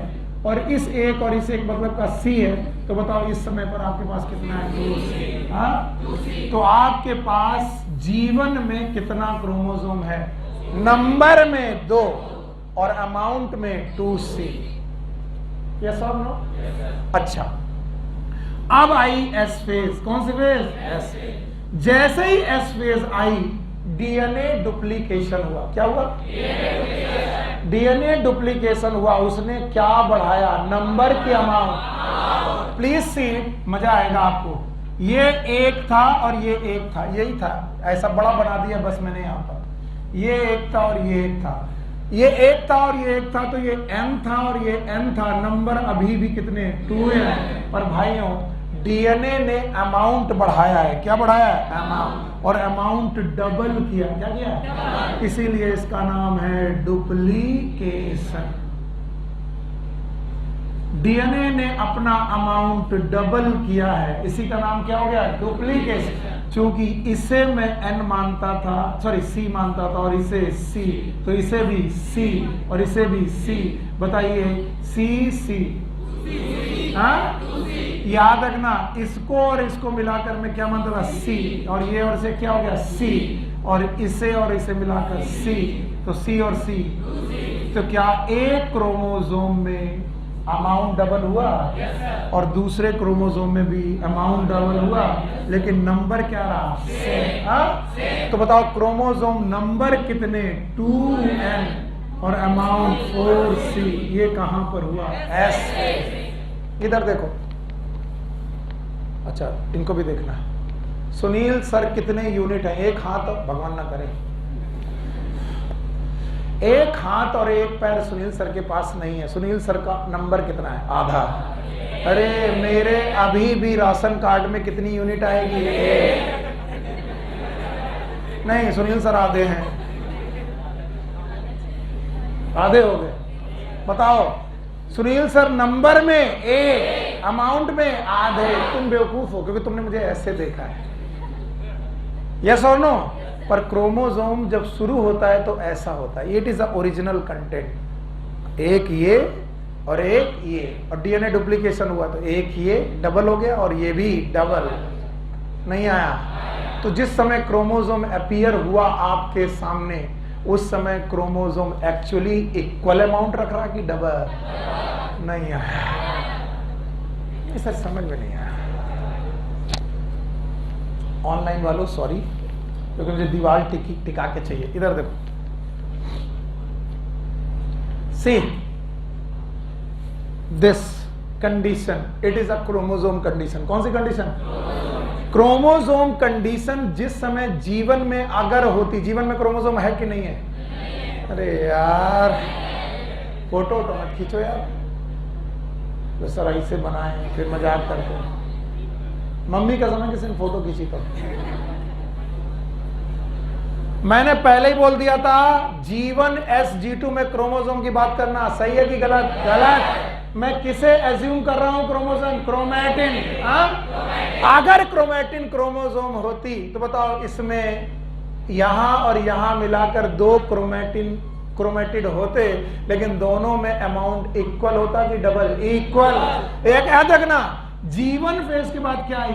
और इस एक और इस एक मतलब का C है, तो बताओ इस समय पर आपके पास कितना है? 2C। हाँ? तो आपके पास जीवन में कितना क्रोमोसोम है? नंबर में 2 और अमाउंट में 2C। यस और नो? अच्छा, अब आई एस फेज। कौन सी फेज? एस। जैसे ही एस फेज आई डीएनए डुप्लीकेशन हुआ। क्या हुआ? डीएनए डुप्लीकेशन हुआ। उसने क्या बढ़ाया? नंबर की अमाउंट। प्लीज सी, मजा आएगा आपको। ये एक था और ये एक था, यही था। ऐसा बड़ा बना दिया बस मैंने यहां पर। ये एक था और ये एक था, ये एक था और ये एक था, तो ये n था और ये n था। नंबर अभी भी कितने? 2n। पर भाइयों डीएनए ने अमाउंट बढ़ाया है। क्या बढ़ाया है? अमाउंट। और अमाउंट डबल किया। क्या किया? इसीलिए इसका नाम है डुप्लीकेशन। डीएनए ने अपना अमाउंट डबल किया है, इसी का नाम क्या हो गया? डुप्लीकेशन। क्योंकि इसे मैं n मानता था, सॉरी C मानता था, और इसे C, तो इसे भी C और इसे भी C। बताइए C हाँ? याद रखना, इसको और इसको मिलाकर मैं क्या मानता था? C, और ये और से क्या हो गया? C, और इसे और इसे मिलाकर C, तो C और C। तो क्या एक क्रोमोसोम में अमाउंट डबल हुआ? और दूसरे क्रोमोसोम में भी अमाउंट डबल हुआ, लेकिन नंबर क्या रहा? सेम। तो बताओ क्रोमोसोम नंबर कितने? 2n। और अमाउंट 4C, ये कहां पर हुआ? S। इधर देखो, अच्छा इनको भी देखना है। सुनील सर कितने यूनिट है? एक हाथ, भगवान ना करे, एक हाथ और एक पैर सुनील सर के पास नहीं है। सुनील सर का नंबर कितना है? आधा। अरे मेरे अभी भी राशन कार्ड में कितनी यूनिट आएगी? नहीं, सुनील सर आधे हैं, आधे हो गए। बताओ, सुनील सर नंबर में एक, अमाउंट में आधे। तुम बेवकूफ हो क्योंकि तुमने मुझे ऐसे देखा है। यस और नो? पर क्रोमोसोम जब शुरू होता है तो ऐसा होता है। It is the original content. एक ये और एक ये, और डीएनए डुप्लीकेशन हुआ तो एक ये डबल हो गया और ये भी डबल। नहीं आया? तो जिस समय क्रोमोसोम अपीयर हुआ आपके सामने, उस समय क्रोमोसोम एक्चुअली इक्वल अमाउंट रख रहा कि डबल? नहीं आया। इसे समझ में नहीं आया। ऑनलाइन वालों सॉरी, क्योंकि मुझे दीवार टिका के चाहिए। इधर देखो, see this condition, it is a chromosome condition. कौन सी कंडीशन? क्रोमोसोम कंडीशन जिस समय जीवन में अगर होती, जीवन में क्रोमोसोम है कि नहीं है? अरे यार फोटो तो मत खींचो यार, तो सर ऐसे बनाए फिर मजाक करते हैं। मम्मी का समय किसी ने फोटो खींची तो मैंने पहले ही बोल दिया था, G1 SG2 में क्रोमोसोम की बात करना सही है कि गलत? गलत। मैं किसे एज्यूम कर रहा हूं क्रोमोसोम? क्रोमैटिन। अगर क्रोमैटिन क्रोमोसोम होती तो बताओ, इसमें यहां और यहां मिलाकर दो क्रोमैटिड होते, लेकिन दोनों में अमाउंट इक्वल होता कि डबल? इक्वल। एक याद रखना, G1 फेज के बाद क्या आई?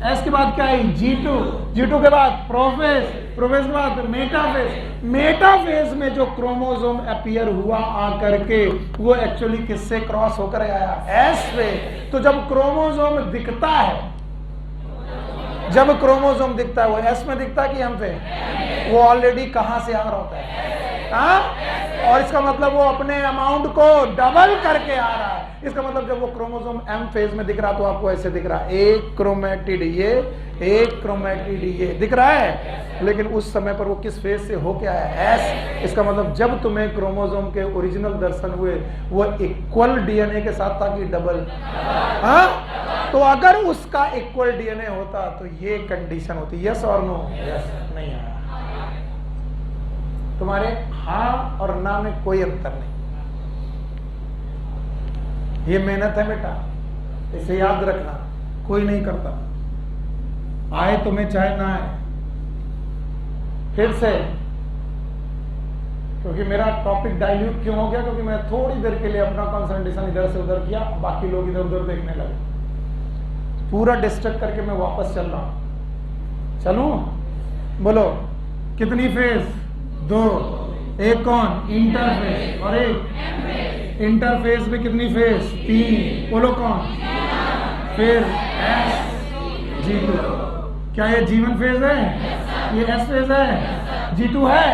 S के बाद क्या आई? G2 के बाद प्रोफेज के बाद मेटाफेज में जो क्रोमोसोम अपीयर हुआ आकर के, वो एक्चुअली किससे क्रॉस होकर आया? S पे। तो जब क्रोमोसोम दिखता है, वो S में दिखता है कि हम पे? वो ऑलरेडी कहां से आ रहा होता है? और इसका मतलब वो अपने अमाउंट को डबल करके आ रहा है। इसका मतलब जब वो क्रोमोसोम M फेज में दिख रहा तो आपको ऐसे दिख रहा है, एक क्रोमैटिड ये, एक क्रोमैटिड ये दिख रहा है, लेकिन उस समय पर वो किस फेज से होके आया? S। इसका मतलब जब तुम्हें क्रोमोसोम के ओरिजिनल दर्शन हुए, वो इक्वल डीएनए के साथ था कि डबल? तो अगर उसका इक्वल डीएनए होता तो ये कंडीशन होती। यस और नो? यस। नहीं आया। तुम्हारे हाँ और ना में कोई अंतर नहीं। ये मेहनत है बेटा, इसे याद रखना, कोई नहीं करता। आए तुम्हें चाहे ना आए। फिर से, क्योंकि मेरा टॉपिक डाइल्यूट क्यों हो गया? क्योंकि मैं थोड़ी देर के लिए अपना कंसंट्रेशन इधर से उधर किया, बाकी लोग इधर उधर देखने लगे। पूरा डिस्ट्रैक्ट करके मैं वापस चल रहा हूं। चलूं? बोलो, कितनी फेज? दो। एक कौन? इंटरफेज। और एक इंटरफेज में कितनी फेज? तीन। बोलो कौन? फिर SG2। क्या ये G1 फेज है? ये S फेज है? G2 है?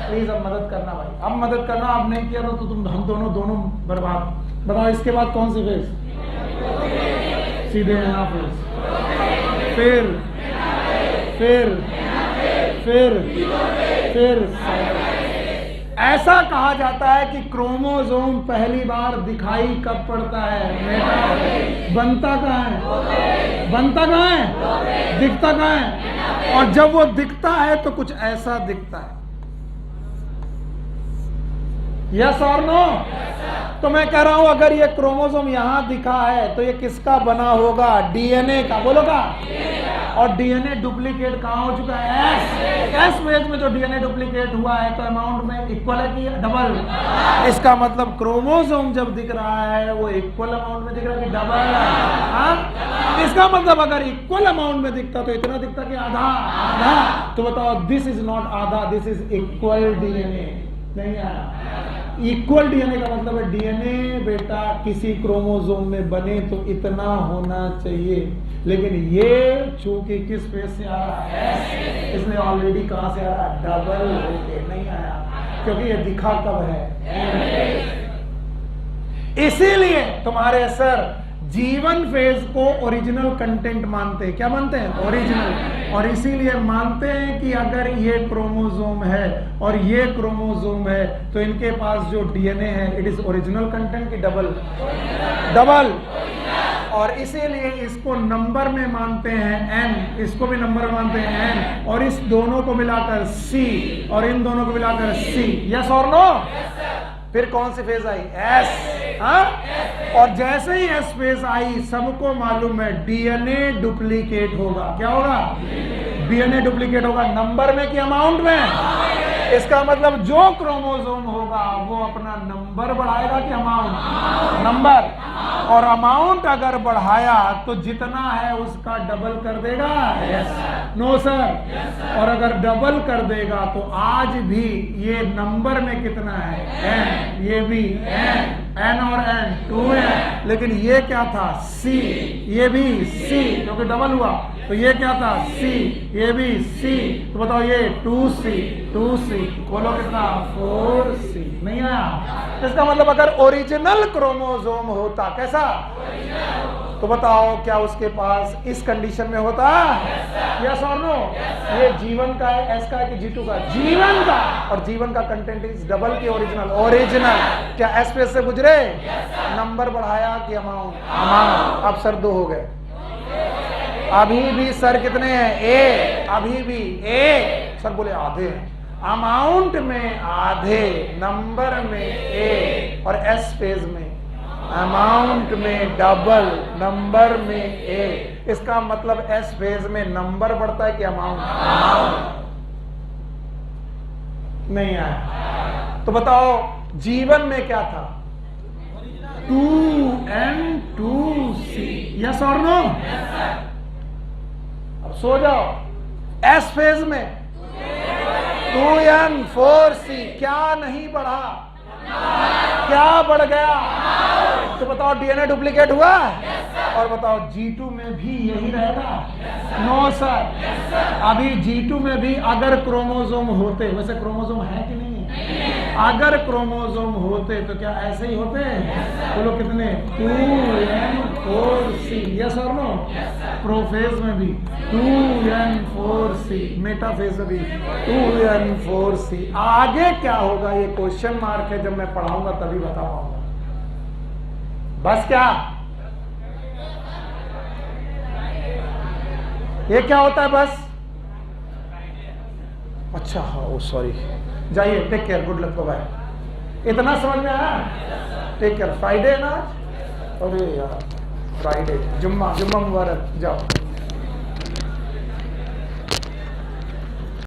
प्लीज अब मदद करना भाई, अब मदद करना। अब नहीं किया तो तुम हम दोनों बर्बाद। बताओ इसके बाद कौन सी फेज? सीधे यहाँ फेज। फिर ऐसा कहा जाता है कि क्रोमोसोम पहली बार दिखाई कब पड़ता है? बनता कहाँ है? दिखता कहाँ है? और जब वो दिखता है तो कुछ ऐसा दिखता है। यस और नो? तो मैं कह रहा हूं, अगर ये क्रोमोसोम यहां दिखा है तो ये किसका बना होगा? डीएनए का। बोलोगा? और डीएनए डुप्लीकेट कहां हो चुका है? S फेज में जो डीएनए डुप्लीकेट हुआ है तो अमाउंट में इक्वल है कि डबल? इसका मतलब क्रोमोसोम जब दिख रहा है वो इक्वल अमाउंट में दिख रहा है कि डबल? इसका मतलब अगर इक्वल अमाउंट में दिखता तो इतना दिखता कि आधा। तो बताओ, दिस इज नॉट आधा, दिस इज इक्वल डीएनए। नहीं आया? इक्वल डीएनए का मतलब है डीएनए बेटा किसी क्रोमोसोम में बने तो इतना होना चाहिए, लेकिन ये चूंकि किस फेज से आ रहा है? इसने ऑलरेडी कहां से आ रहा है? डबल होके। नहीं आया? क्योंकि ये दिखा कब है। इसीलिए तुम्हारे सर जीवन फेज को ओरिजिनल कंटेंट मानते हैं। क्या मानते हैं? ओरिजिनल। और इसीलिए मानते हैं कि अगर ये क्रोमोसोम है और ये क्रोमोसोम है तो इनके पास जो डीएनए है इट इज ओरिजिनल कंटेंट की डबल डबल। और इसीलिए इसको नंबर में मानते हैं n, इसको भी नंबर में मानते हैं n, और इस दोनों को मिलाकर c और इन दोनों को मिलाकर c। यस और नो? फिर कौन सी फेज आई? S। हाँ? और जैसे ही S फेज आई सबको मालूम है डीएनए डुप्लीकेट होगा। क्या होगा? डीएनए डुप्लीकेट होगा। नंबर में कि अमाउंट में? इसका मतलब जो क्रोमोसोम होगा वो अपना नंबर बढ़ाएगा कि अमाउंट? नंबर। और अमाउंट अगर बढ़ाया तो जितना है उसका डबल कर देगा? No sir. और अगर डबल कर देगा तो आज भी ये नंबर में कितना है? n। ये भी n और n 2n। लेकिन ये क्या था? c। ये भी c क्योंकि डबल हुआ। तो ये क्या था? c। ये भी c। तो बताओ ये 2c बोलो कितना? 4c। नहीं आया? इसका मतलब अगर ओरिजिनल क्रोमोसोम होता, कैसा? तो बताओ क्या उसके पास इस कंडीशन में होता? यस और नो? ये जीवन का है, एस का है कि जीटू का? जीवन का। और जीवन का कंटेंट इज डबल की ओरिजिनल? ओरिजिनल। क्या एस पे से गुजरे? नंबर बढ़ाया कि अमाउंट? अमाउंट। अब सर 2 हो गए। अभी भी सर कितने हैं? ए। अभी भी ए। सर बोले आधे। अमाउंट में आधे, नंबर में ए, और एस फेज में अमाउंट में डबल, नंबर में ए। इसका मतलब एस फेज में नंबर बढ़ता है कि अमाउंट? नहीं आया? तो बताओ जीवन में क्या था? 2n 2c। यस और नो? अब सो जाओ। एस फेज में 2n 4c। क्या नहीं बढ़ा? क्या बढ़ गया? तो बताओ डीएनए डुप्लीकेट हुआ? और बताओ G2 में भी यही रहेगा? No sir. अभी G2 में भी अगर क्रोमोसोम होते, वैसे क्रोमोसोम है कि नहीं है? अगर क्रोमोसोम होते तो क्या ऐसे ही होते? बोलो कितने? 2n 4c। यस और नो? प्रोफेज में भी 2n 4c, मेटाफेज में भी 2n 4c। आगे क्या होगा ये क्वेश्चन मार्क है, जब मैं पढ़ाऊंगा तभी बता पाऊंगा। बस क्या ये क्या होता है? बस अच्छा हाँ, ओ सॉरी। जाइए, take care, good luck, bye. इतना समझ में आया? Take care. फ्राइडे है ना आज? अरे यार फ्राइडे, जुम्मा मुबारक। जाओ।